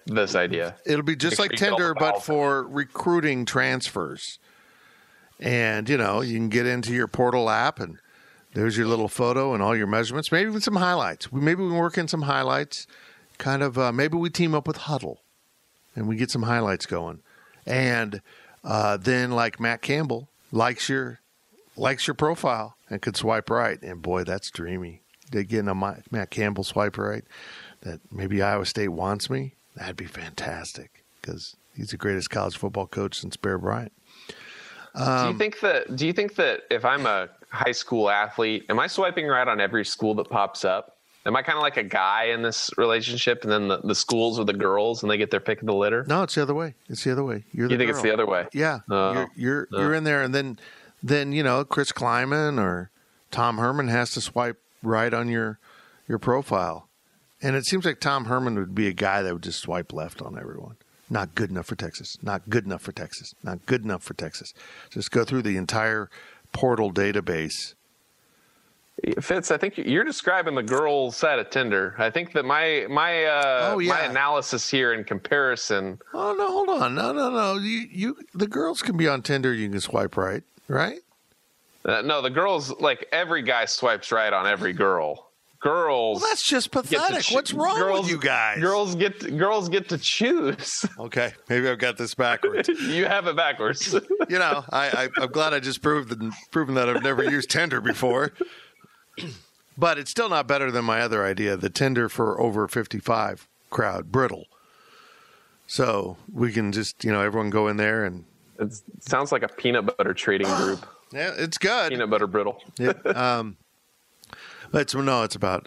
It'll be just like Tinder, but for recruiting transfers. And, you can get into your portal app, and there's your little photo and all your measurements, maybe with some highlights. Maybe we can work in some highlights. Kind of, maybe we team up with Huddle, and we get some highlights going. And then, like Matt Campbell, likes your profile and could swipe right. And, boy, that's dreamy. They get a Matt Campbell swipe right. That maybe Iowa State wants me, that'd be fantastic because he's the greatest college football coach since Bear Bryant. Do you think that if I'm a high school athlete, am I swiping right on every school that pops up? Am I kind of like a guy in this relationship, and then the schools are the girls and they get their pick of the litter? No, it's the other way. It's the other way. You think it's the other way? Yeah. You're in there, and then Chris Kleiman or Tom Herman has to swipe right on your profile. And it seems like Tom Herman would be a guy that would just swipe left on everyone. Not good enough for Texas. Not good enough for Texas. Not good enough for Texas. Just go through the entire portal database. Fitz, I think you're describing the girls' side of Tinder. I think that my analysis here in comparison. Oh no! Hold on! No! The girls can be on Tinder. You can swipe right? No, the girls, like every guy swipes right on every girl. Girls. Well, that's just pathetic. What's wrong with you guys? Girls get to choose. Okay, maybe I've got this backwards. You have it backwards. I'm glad I just proven that I've never used Tinder before. But it's still not better than my other idea, the Tinder for over 55 crowd, Brittle. So we can just, everyone go in there and. It sounds like a peanut butter trading group. Yeah, it's good. Peanut butter brittle. Yeah. It's about,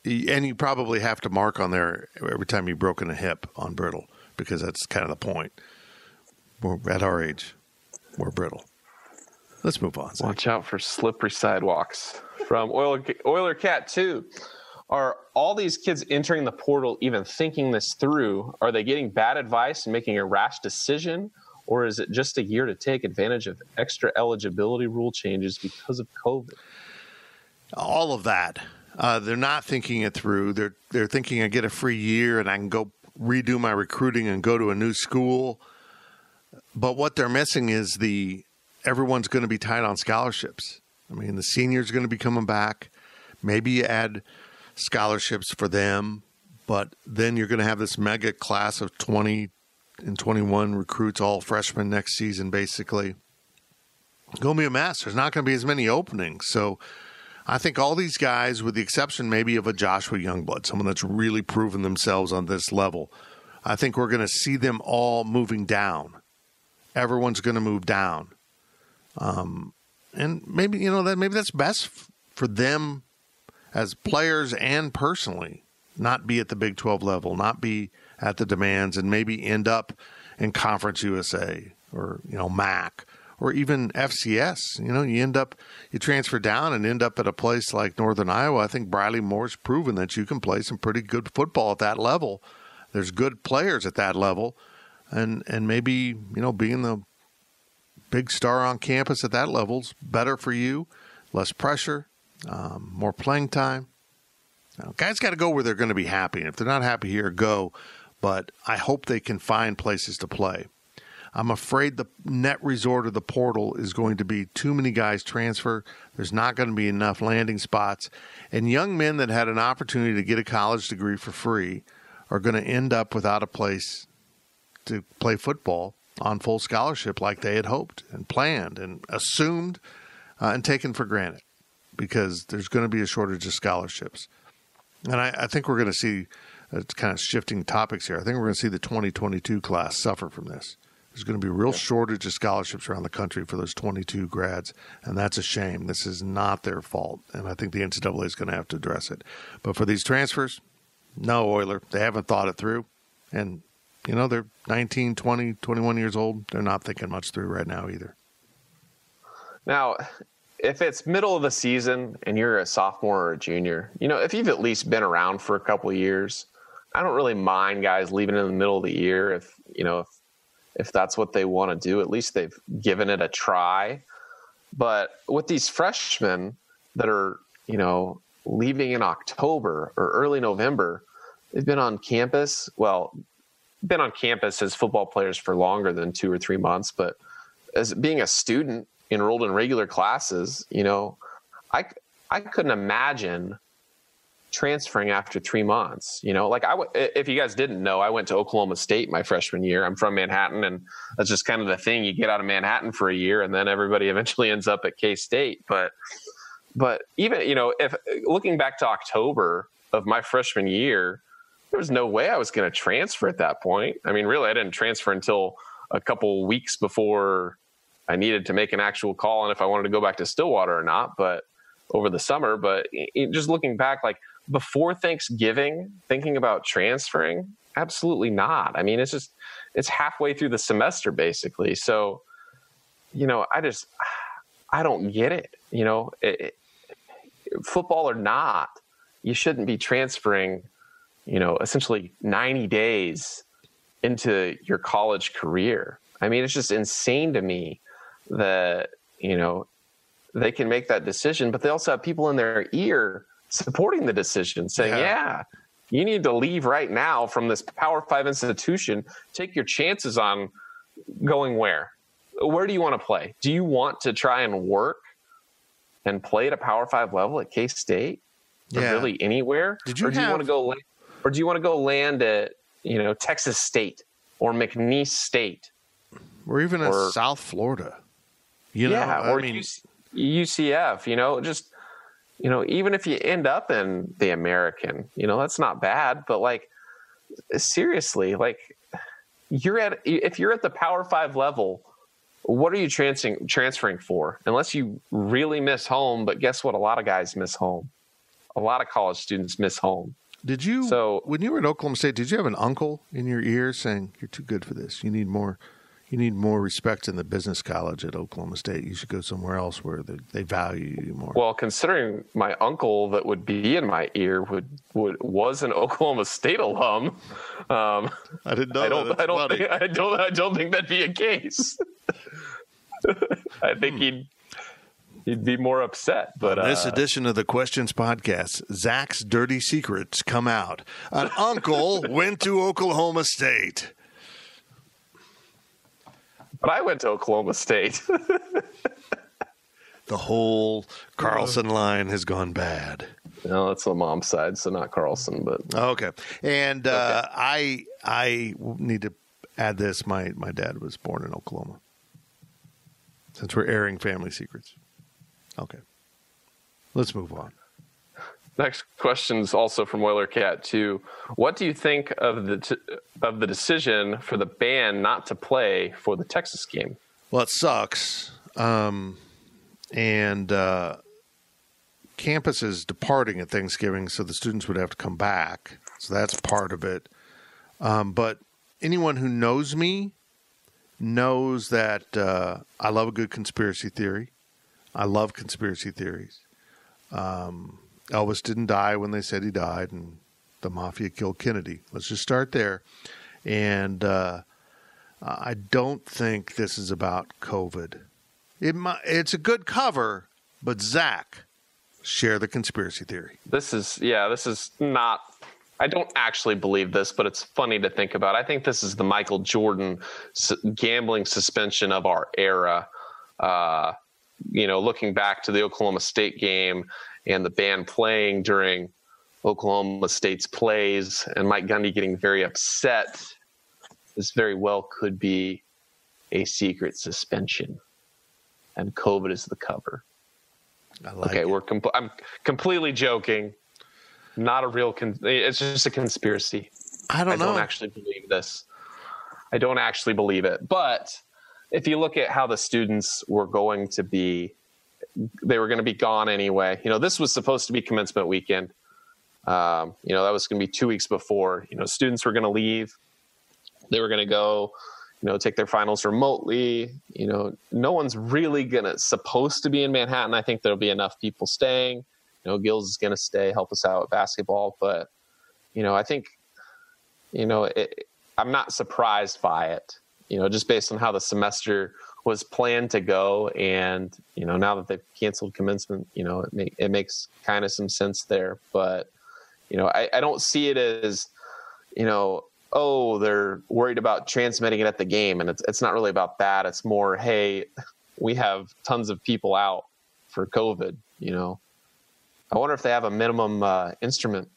and you probably have to mark on there every time you've broken a hip on Brittle, because that's kind of the point. We're at our age, we're brittle. Let's move on. Zach. Watch out for slippery sidewalks. From Oiler Cat 2. Are all these kids entering the portal even thinking this through? Are they getting bad advice and making a rash decision? Or is it just a year to take advantage of extra eligibility rule changes because of COVID? All of that. They're not thinking it through. They're thinking I get a free year and I can go redo my recruiting and go to a new school. But what they're missing is everyone's going to be tight on scholarships. I mean, the seniors are going to be coming back. Maybe you add scholarships for them, but then you're going to have this mega class of 20 and 21 recruits, all freshmen next season, basically. going to be a mess. There's not going to be as many openings. So I think all these guys, with the exception maybe of a Joshua Youngblood, someone that's really proven themselves on this level, I think we're going to see them all moving down. Everyone's going to move down. And maybe, maybe that's best for them as players and personally, not be at the Big 12 level, not be at the demands, and maybe end up in Conference USA or, MAC or even FCS. You transfer down and end up at a place like Northern Iowa. I think Briley Moore's proven that you can play some pretty good football at that level. There's good players at that level. And maybe, being the big star on campus at that level's better for you, less pressure, more playing time. Guys got to go where they're going to be happy. And if they're not happy here, go. But I hope they can find places to play. I'm afraid the net resort of the portal is going to be too many guys transfer. There's not going to be enough landing spots. And young men that had an opportunity to get a college degree for free are going to end up without a place to play football on full scholarship like they had hoped and planned and assumed and taken for granted, because there's going to be a shortage of scholarships. And I think we're going to see, it's kind of shifting topics here, I think we're going to see the 2022 class suffer from this. There's going to be a real shortage of scholarships around the country for those 22 grads, and that's a shame. This is not their fault, and I think the NCAA is going to have to address it. But for these transfers, no, Euler. They haven't thought it through. And, they're 19, 20, 21 years old. They're not thinking much through right now either. Now, if it's middle of the season and you're a sophomore or a junior, if you've at least been around for a couple of years, I don't really mind guys leaving in the middle of the year if that's what they want to do. At least they've given it a try. But with these freshmen that are, leaving in October or early November, they've been on campus. Well, been on campus as football players for longer than 2 or 3 months, but as being a student enrolled in regular classes, I couldn't imagine transferring after 3 months. If you guys didn't know, I went to Oklahoma State my freshman year. I'm from Manhattan, and that's just kind of the thing. You get out of Manhattan for a year, and then everybody eventually ends up at K-State. But even, if looking back to October of my freshman year, there was no way I was going to transfer at that point. I mean, really, I didn't transfer until a couple weeks before I needed to make an actual call on if I wanted to go back to Stillwater or not, but over the summer. But just looking back, like before Thanksgiving, thinking about transferring, absolutely not. I mean, it's halfway through the semester basically. So, I don't get it. Football or not, you shouldn't be transferring, essentially 90 days into your college career. I mean, it's just insane to me that, they can make that decision, but they also have people in their ear supporting the decision saying, yeah, you need to leave right now from this Power 5 institution. Take your chances on going where? Where do you want to play? Do you want to try and work and play at a Power 5 level at K-State? Or really anywhere? Or do you want to go land at, Texas State or McNeese State? Or even South Florida. UCF, even if you end up in the American, that's not bad. But seriously, if you're at the Power 5 level, what are you transferring for? Unless you really miss home. But guess what? A lot of guys miss home. A lot of college students miss home. Did you? So when you were at Oklahoma State, did you have an uncle in your ear saying, "You're too good for this. You need more respect in the business college at Oklahoma State. You should go somewhere else where they value you more"? Well, considering my uncle that would be in my ear was an Oklahoma State alum, I didn't know. I don't think that'd be a case. I think he'd be more upset. But on this edition of the Questions Podcast, Zach's dirty secrets come out. An uncle went to Oklahoma State. But I went to Oklahoma State. The whole Carlson line has gone bad. No, it's the mom's side, so not Carlson. But okay. And okay. I need to add this. My dad was born in Oklahoma. since we're airing family secrets. Okay. Let's move on. Next question is also from Oiler Cat 2. What do you think of the decision for the band not to play for the Texas game? Well, it sucks. And campus is departing at Thanksgiving, so the students would have to come back. So that's part of it. But anyone who knows me knows that I love a good conspiracy theory. I love conspiracy theories. Elvis didn't die when they said he died, and the mafia killed Kennedy. Let's just start there. And I don't think this is about COVID. It's a good cover, but Zach, share the conspiracy theory. This is not, I don't actually believe this, but it's funny to think about. I think this is the Michael Jordan gambling suspension of our era. Looking back to the Oklahoma State game and the band playing during Oklahoma State's plays and Mike Gundy getting very upset, this very well could be a secret suspension. And COVID is the cover. I like it. I'm completely joking. Not a real it's just a conspiracy. I don't know. I don't actually believe this. I don't actually believe it. But if you look at how the students were going to be, they were going to be gone anyway. This was supposed to be commencement weekend. That was going to be 2 weeks before. Students were going to leave. They were going to go, take their finals remotely. No one's really supposed to be in Manhattan. I think there'll be enough people staying. Gills is going to stay, help us out with basketball. But, I think, I'm not surprised by it, just based on how the semester was planned to go. And, now that they've canceled commencement, it makes kind of some sense there. But, I don't see it as, they're worried about transmitting it at the game. And it's not really about that. It's more, hey, we have tons of people out for COVID, I wonder if they have a minimum instrument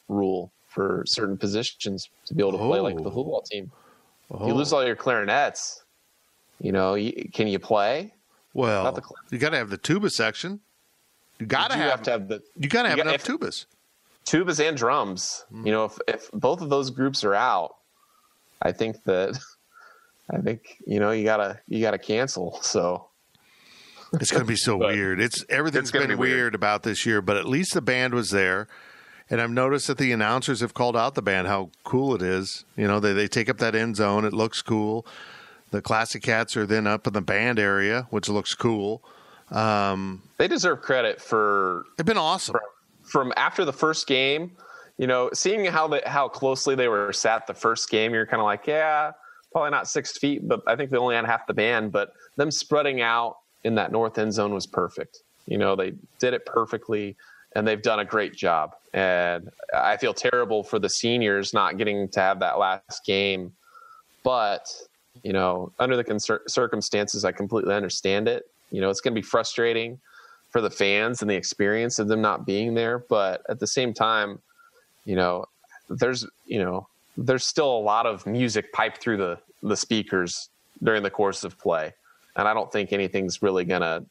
rule for certain positions to be able to play like the football team. If you lose all your clarinets, can you play? Well, you got to have the tuba section. You got to have enough tubas. Tubas and drums. If both of those groups are out, I think you gotta cancel. So it's going to be so weird. Everything's been weird about this year, but at least the band was there. And I've noticed that the announcers have called out the band, how cool it is. They take up that end zone. It looks cool. The Classic Cats are then up in the band area, which looks cool. They deserve credit for... They've been awesome. From after the first game, seeing how closely they were sat the first game, you're kind of like, yeah, probably not 6 feet, but I think they only had half the band. But them spreading out in that north end zone was perfect. They did it perfectly, and they've done a great job. And I feel terrible for the seniors not getting to have that last game. But, under the circumstances, I completely understand it. It's going to be frustrating for the fans and the experience of them not being there. But at the same time, there's still a lot of music piped through the speakers during the course of play. And I don't think anything's really going to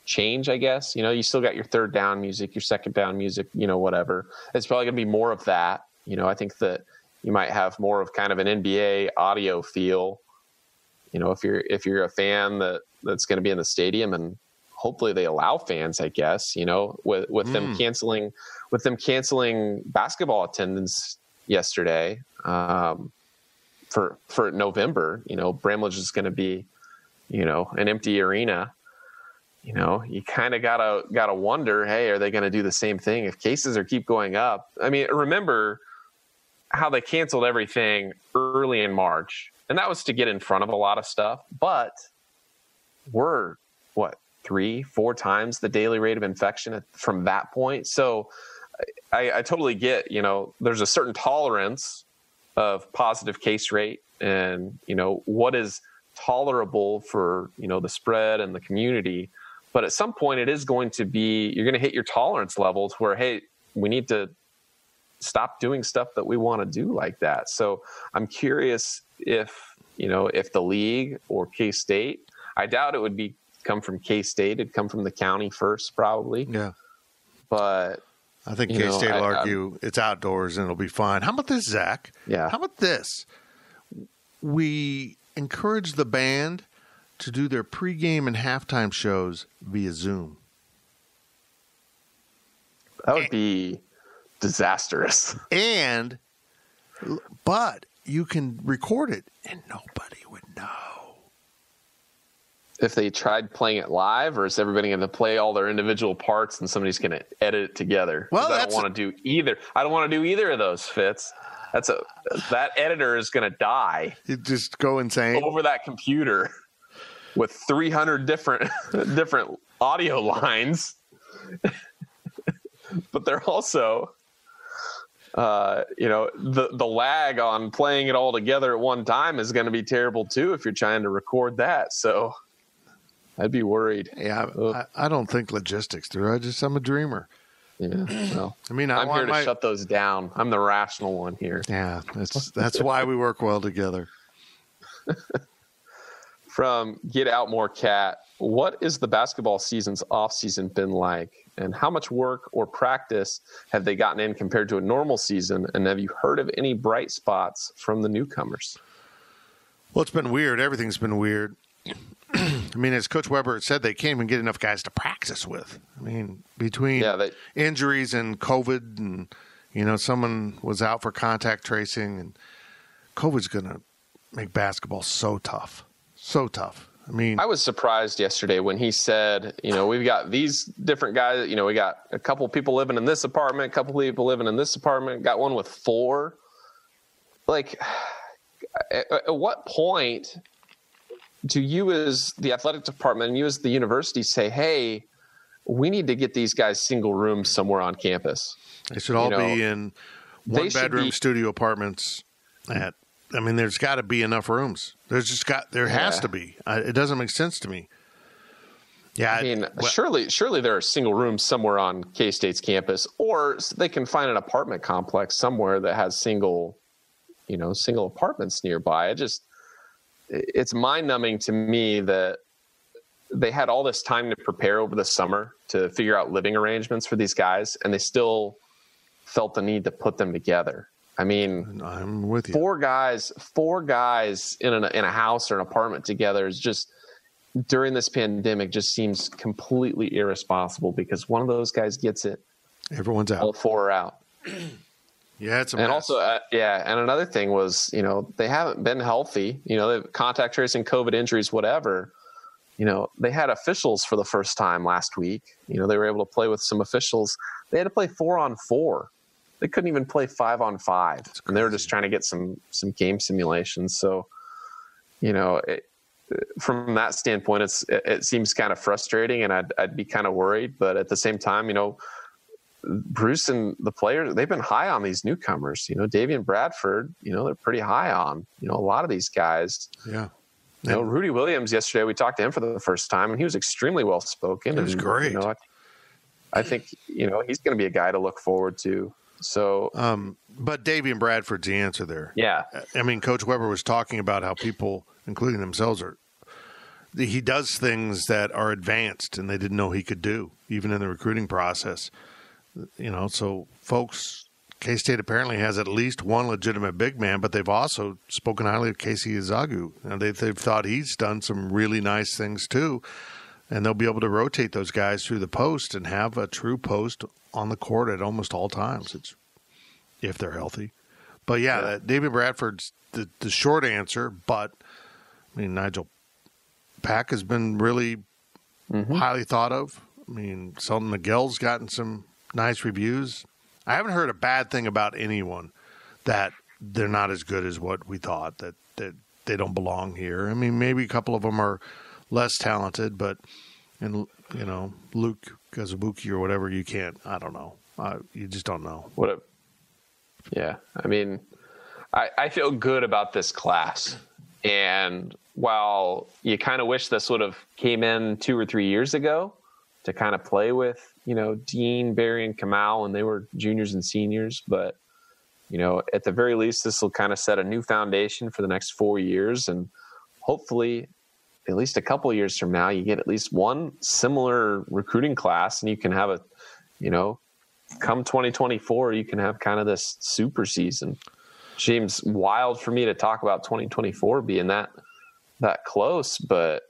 change, I guess. You still got your third down music, your second down music, whatever. It's probably going to be more of that. I think that you might have more of kind of an NBA audio feel, if you're a fan that's going to be in the stadium, and hopefully they allow fans, I guess, with them canceling basketball attendance yesterday for November. Bramlage is going to be, an empty arena. You kind of gotta wonder, hey, are they going to do the same thing if cases keep going up? I mean, remember how they canceled everything early in March, and that was to get in front of a lot of stuff. But we're 3-4 times the daily rate of infection from that point. So I totally get, there's a certain tolerance of positive case rate, and what is tolerable for the spread and the community. But at some point it is going to be, you're going to hit your tolerance levels where, hey, we need to stop doing stuff that we want to do like that. So I'm curious if the league or K-State I doubt it would come from K-State. It'd come from the county first, probably. Yeah. But I think K-State will argue it's outdoors and it'll be fine. How about this, Zach? Yeah. How about this? We encourage the band to do their pregame and halftime shows via Zoom. That would be disastrous. But you can record it and nobody would know. If they tried playing it live, or is everybody going to play all their individual parts and somebody's going to edit it together? Well, I don't want to do either. I don't want to do either of those, Fitz. That editor is going to die. You just go insane over that computer with 300 different audio lines. But they're also, the lag on playing it all together at one time is going to be terrible too if you're trying to record that. So I'd be worried. Yeah, I don't think logistics through. I'm a dreamer. Yeah, well, I mean, I'm here to shut those down. I'm the rational one here. Yeah, that's why we work well together. From Get Out More Cat, what is the basketball season's off season been like, and how much work or practice have they gotten in compared to a normal season? And have you heard of any bright spots from the newcomers? Well, it's been weird. Everything's been weird. I mean, as Coach Weber said, they can't even get enough guys to practice with. I mean, between injuries and COVID and, someone was out for contact tracing, and COVID's going to make basketball so tough. So tough. I mean, I was surprised yesterday when he said, we've got these different guys, we got a couple people living in this apartment, a couple people living in this apartment, got one with 4. Like, at what point do you as the athletic department and you as the university say, hey, we need to get these guys single rooms somewhere on campus? They should all be in one-bedroom studio apartments. There's got to be enough rooms. There has to be. It doesn't make sense to me. Yeah, surely there are single rooms somewhere on K-State's campus, or they can find an apartment complex somewhere that has single apartments nearby. It's mind-numbing to me that they had all this time to prepare over the summer to figure out living arrangements for these guys, and they still felt the need to put them together. I mean, I'm with you. 4 guys in a house or an apartment together is just, during this pandemic, just seems completely irresponsible, because one of those guys gets it, everyone's out. All 4 are out. Yeah, it's a mess. And also, and another thing was, they haven't been healthy. They've contact tracing, COVID injuries, whatever. They had officials for the first time last week. They were able to play with some officials. They had to play 4-on-4. They couldn't even play 5-on-5, and they were just trying to get some game simulations. So, from that standpoint, it seems kind of frustrating, and I'd be kind of worried. But at the same time, Bruce and the players, they've been high on these newcomers. Davian Bradford, they're pretty high on, a lot of these guys. Yeah. Rudy Williams yesterday, we talked to him for the first time, and he was extremely well spoken. He was great. I think, he's going to be a guy to look forward to. So, but Davian Bradford's the answer there. Yeah. I mean, Coach Weber was talking about how people, including themselves, he does things that are advanced and they didn't know he could do, even in the recruiting process. So folks, K-State apparently has at least one legitimate big man, but they've also spoken highly of Casey Ezagu. They've thought he's done some really nice things too, and they'll be able to rotate those guys through the post and have a true post on the court at almost all times. It's if they're healthy. But David Bradford's the short answer. But I mean, Nigel Pack has been really highly thought of. I mean, Selton Miguel's gotten some nice reviews. I haven't heard a bad thing about anyone that they're not as good as what we thought, that they don't belong here. I mean, maybe a couple of them are less talented, but Luke Kazubuki or whatever, you can't. I don't know. You just don't know. I mean, I feel good about this class, and while you kind of wish this would have came in 2 or 3 years ago to kind of play with, Dean, Barry, and Kamal when they were juniors and seniors. But, at the very least, this will kind of set a new foundation for the next 4 years. And hopefully at least a couple of years from now, you get at least one similar recruiting class, and you can have come 2024, you can have kind of this super season. Seems wild for me to talk about 2024 being that close, but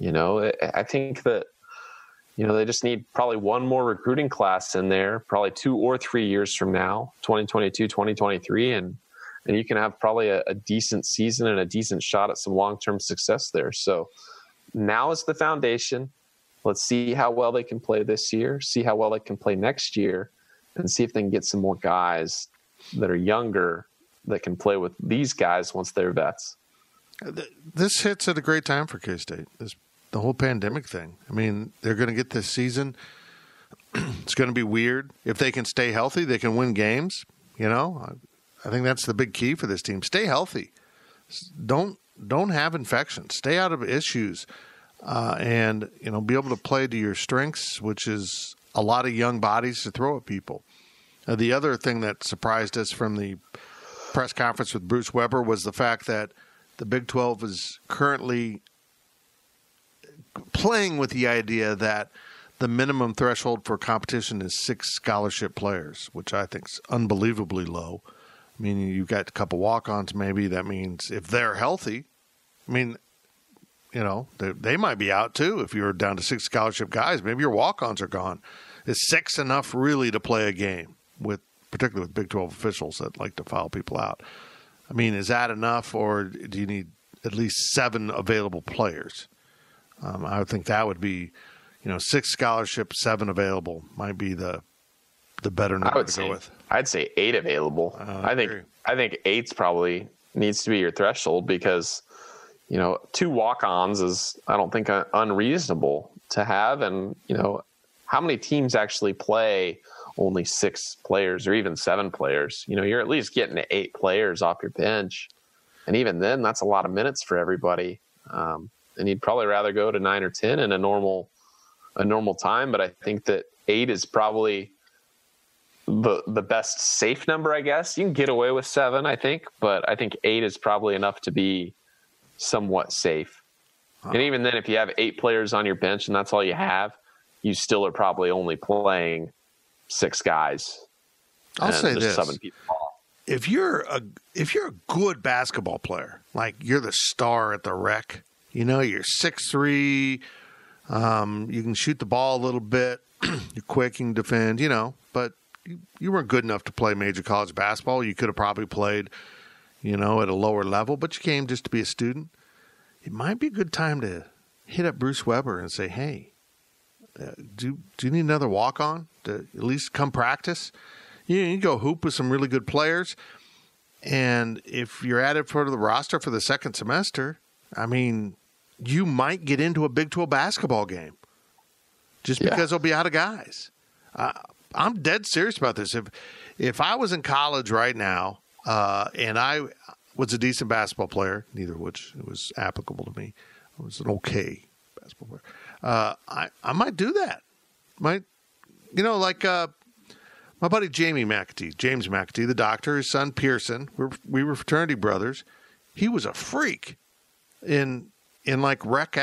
I think that they just need probably one more recruiting class in there, probably 2 or 3 years from now, 2022, 2023, and you can have probably a decent season and a decent shot at some long-term success there. So now is the foundation. Let's see how well they can play this year, see how well they can play next year, and see if they can get some more guys that are younger that can play with these guys once they're vets. This hits at a great time for K-State, the whole pandemic thing. I mean, they're going to get this season. It's going to be weird. If they can stay healthy, they can win games. I think that's the big key for this team. Stay healthy. Don't have infections. Stay out of issues. And be able to play to your strengths, which is a lot of young bodies to throw at people. The other thing that surprised us from the press conference with Bruce Weber was the fact that the Big 12 is currently playing with the idea that the minimum threshold for competition is 6 scholarship players, which I think is unbelievably low. I mean, you've got a couple walk-ons maybe. That means if they're healthy, they might be out too. If you're down to 6 scholarship guys, maybe your walk-ons are gone. Is 6 enough really to play a game, particularly with Big 12 officials that like to foul people out? I mean, is that enough, or do you need at least 7 available players? I would think that would be, 6 scholarship, 7 available might be the better number to go with. I'd say 8 available. I think 8's probably needs to be your threshold because, 2 walk-ons is, I don't think, unreasonable to have. And, how many teams actually play only 6 players or even 7 players? You're at least getting 8 players off your bench. And even then, that's a lot of minutes for everybody. And you'd probably rather go to 9 or 10 in a normal time. But I think that 8 is probably the best safe number, I guess. You can get away with 7, I think, but I think 8 is probably enough to be somewhat safe. And even then, if you have 8 players on your bench and that's all you have, you still are probably only playing 6 guys. I'll say this. 7 people off. If you're a good basketball player, like you're the star at the Rec, you're 6'3", you can shoot the ball a little bit, you're quick, you can defend, but you weren't good enough to play major college basketball. You could have probably played, at a lower level, but you came just to be a student. It might be a good time to hit up Bruce Weber and say, hey, do you need another walk-on to at least come practice? You go hoop with some really good players, and if you're added for the roster for the second semester, I mean, you might get into a Big 12 basketball game just because they'll be out of guys. I'm dead serious about this. If I was in college right now and I was a decent basketball player, neither of which was applicable to me, I was an okay basketball player, I might do that. Like my buddy James McAtee, the doctor, his son Pearson, we were fraternity brothers. He was a freak in like rec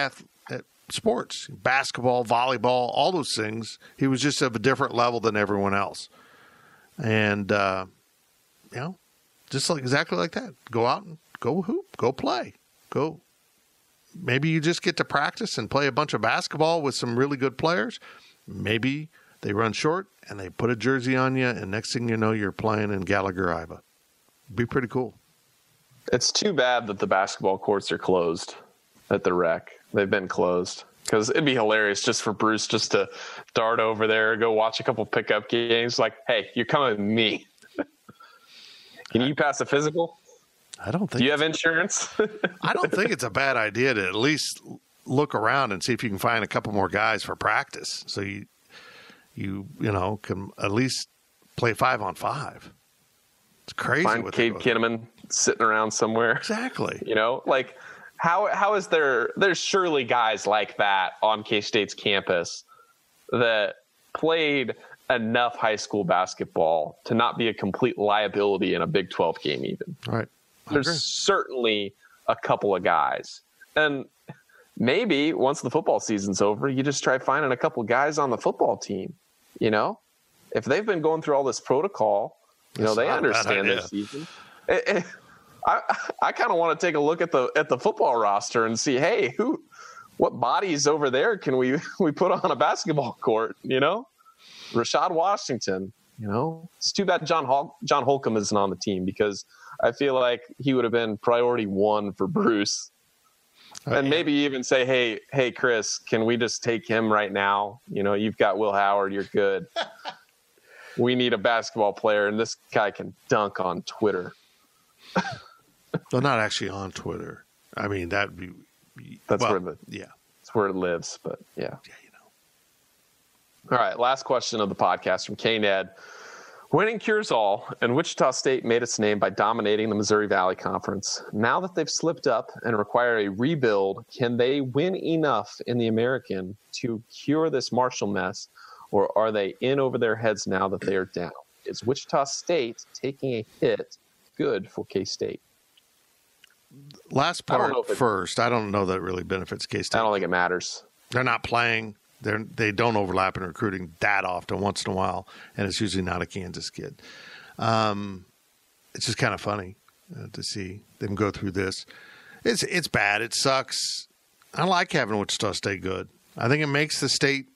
sports, basketball, volleyball, all those things. He was just of a different level than everyone else. And, just exactly like that. Go out and go hoop, go play, go. Maybe you just get to practice and play a bunch of basketball with some really good players. Maybe they run short and they put a jersey on you, and next thing you know, you're playing in Gallagher, Iva. Be pretty cool. It's too bad that the basketball courts are closed at the Rec. They've been closed because it'd be hilarious just for Bruce just to dart over there, go watch a couple pickup games. Like, hey, you're coming with me. Can you pass a physical? I don't think. Do you have insurance? I don't think it's a bad idea to at least look around and see if you can find a couple more guys for practice, so you can at least play 5-on-5. It's crazy. Find Cade Kinnaman sitting around somewhere. Exactly. Like how is there's surely guys like that on K-State's campus that played enough high school basketball to not be a complete liability in a Big 12 game even. Right. There's certainly a couple of guys. And maybe once the football season's over, you just try finding a couple guys on the football team. If they've been going through all this protocol, they understand their season. I kind of want to take a look at the football roster and see, hey, what bodies over there can we put on a basketball court? Rashad Washington. It's too bad John Holcomb isn't on the team, because I feel like he would have been priority one for Bruce. And maybe even say, hey, Chris, can we just take him right now? You've got Will Howard, you're good. We need a basketball player, and this guy can dunk on Twitter. Well, not actually on Twitter. I mean, that'd be that's where it lives. But yeah. All right, last question of the podcast from K-Ned. Winning cures all, and Wichita State made its name by dominating the Missouri Valley Conference. Now that they've slipped up and require a rebuild, can they win enough in the American to cure this Marshall mess, or are they in over their heads now that they are down? Is Wichita State taking a hit good for K-State? Last part first. I don't know that it really benefits K-State. I don't think it matters. They're not playing. They don't overlap in recruiting that often, once in a while, and it's usually not a Kansas kid. It's just kind of funny to see them go through this. It's bad. It sucks. I like having Wichita State good. I think it makes the state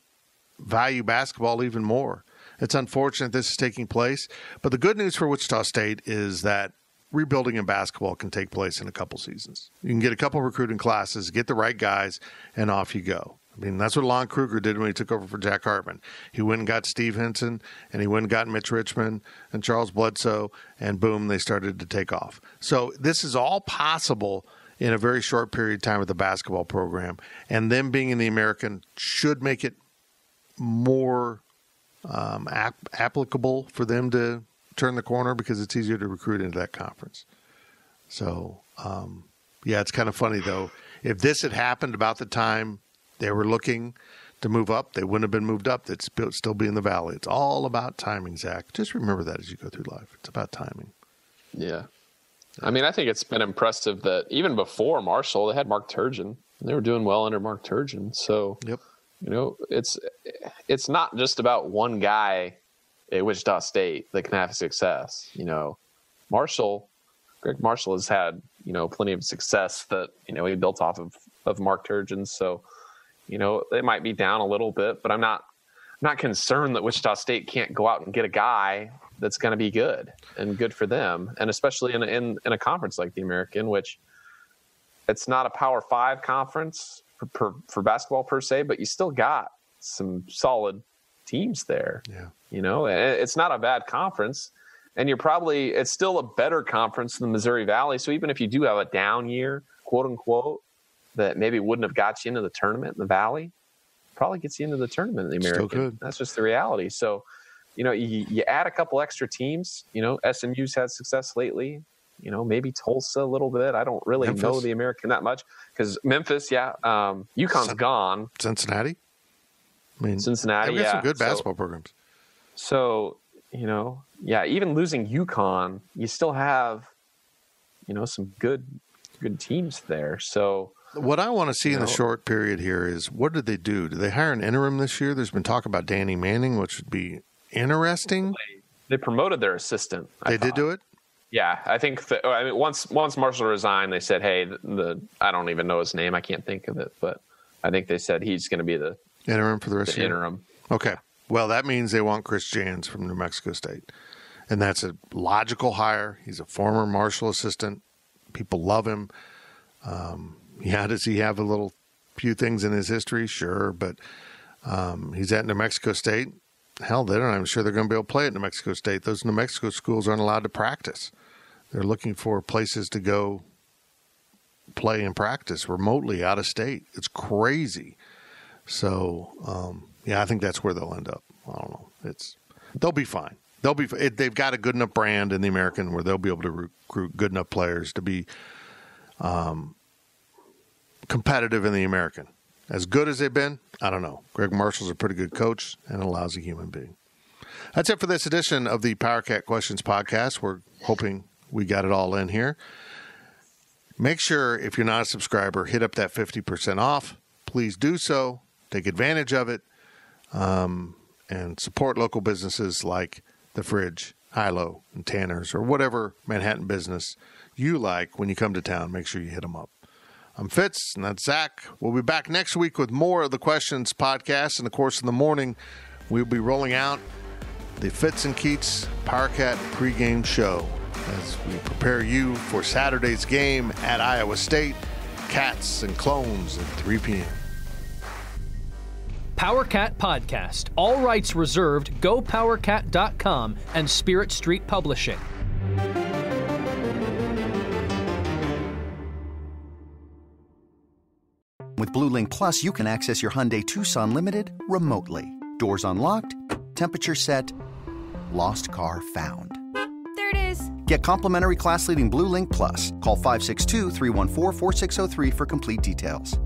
value basketball even more. It's unfortunate this is taking place, but the good news for Wichita State is that rebuilding in basketball can take place in a couple seasons. You can get a couple recruiting classes, get the right guys, and off you go. I mean, that's what Lon Kruger did when he took over for Jack Hartman. He went and got Steve Henson, and he went and got Mitch Richmond and Charles Bledsoe, and boom, they started to take off. So this is all possible in a very short period of time with the basketball program, and them being in the American should make it more applicable for them to turn the corner, because it's easier to recruit into that conference. So, it's kind of funny, though. If this had happened about the time they were looking to move up, they wouldn't have been moved up. They'd still be in the valley. It's all about timing, Zach. Just remember that as you go through life. It's about timing. Yeah. I mean, I think it's been impressive that even before Marshall, they had Mark Turgeon. They were doing well under Mark Turgeon. So, yep. It's not just about one guy at Wichita State that can have success. Greg Marshall has had, plenty of success that, he built off of Mark Turgeon. So, they might be down a little bit, but I'm not concerned that Wichita State can't go out and get a guy that's going to be good and good for them. And especially in a conference like the American, which it's not a Power 5 conference for basketball per se, but you still got some solid teams there. Yeah. It's not a bad conference, and it's still a better conference than the Missouri Valley. So even if you do have a down year, quote unquote, that maybe wouldn't have got you into the tournament in the Valley, probably gets you into the tournament in the American. Still good. That's just the reality. So, you add a couple extra teams. SMU's had success lately. Maybe Tulsa a little bit. I don't really know the American that much, because Memphis, UConn's gone. Cincinnati. Cincinnati, they've got some good basketball programs. So, even losing UConn, you still have, some good teams there. So what I want to see in the short period here is, what did they do? Did they hire an interim this year? There's been talk about Danny Manning, which would be interesting. They promoted their assistant. They did do it? Yeah, I think once Marshall resigned, they said, hey, I don't even know his name. I can't think of it, but I think they said he's going to be the interim for the rest of the year. Interim. Okay. Well, that means they want Chris Jans from New Mexico State. And that's a logical hire. He's a former Marshall assistant. People love him. Does he have a few things in his history? Sure. But he's at New Mexico State. Hell, I'm sure they're going to be able to play at New Mexico State. Those New Mexico schools aren't allowed to practice. They're looking for places to go play and practice remotely out of state. It's crazy. So, I think that's where they'll end up. I don't know. They'll be fine. They've got a good enough brand in the American where they'll be able to recruit good enough players to be competitive in the American. As good as they've been, I don't know. Greg Marshall's a pretty good coach and a lousy human being. That's it for this edition of the PowerCat Questions podcast. We're hoping we got it all in here. Make sure, if you're not a subscriber, hit up that 50% off. Please do so. Take advantage of it. And support local businesses like The Fridge, Hilo, and Tanner's, or whatever Manhattan business you like when you come to town. Make sure you hit them up. I'm Fitz, and that's Zach. We'll be back next week with more of the Questions podcast. And, of course, in the morning, we'll be rolling out the Fitz and Keats PowerCat pregame show as we prepare you for Saturday's game at Iowa State. Cats and Clones at 3 p.m. PowerCat Podcast. All rights reserved. GoPowerCat.com and Spirit Street Publishing. With Blue Link Plus, you can access your Hyundai Tucson Limited remotely. Doors unlocked, temperature set, lost car found. There it is. Get complimentary class-leading Blue Link Plus. Call 562-314-4603 for complete details.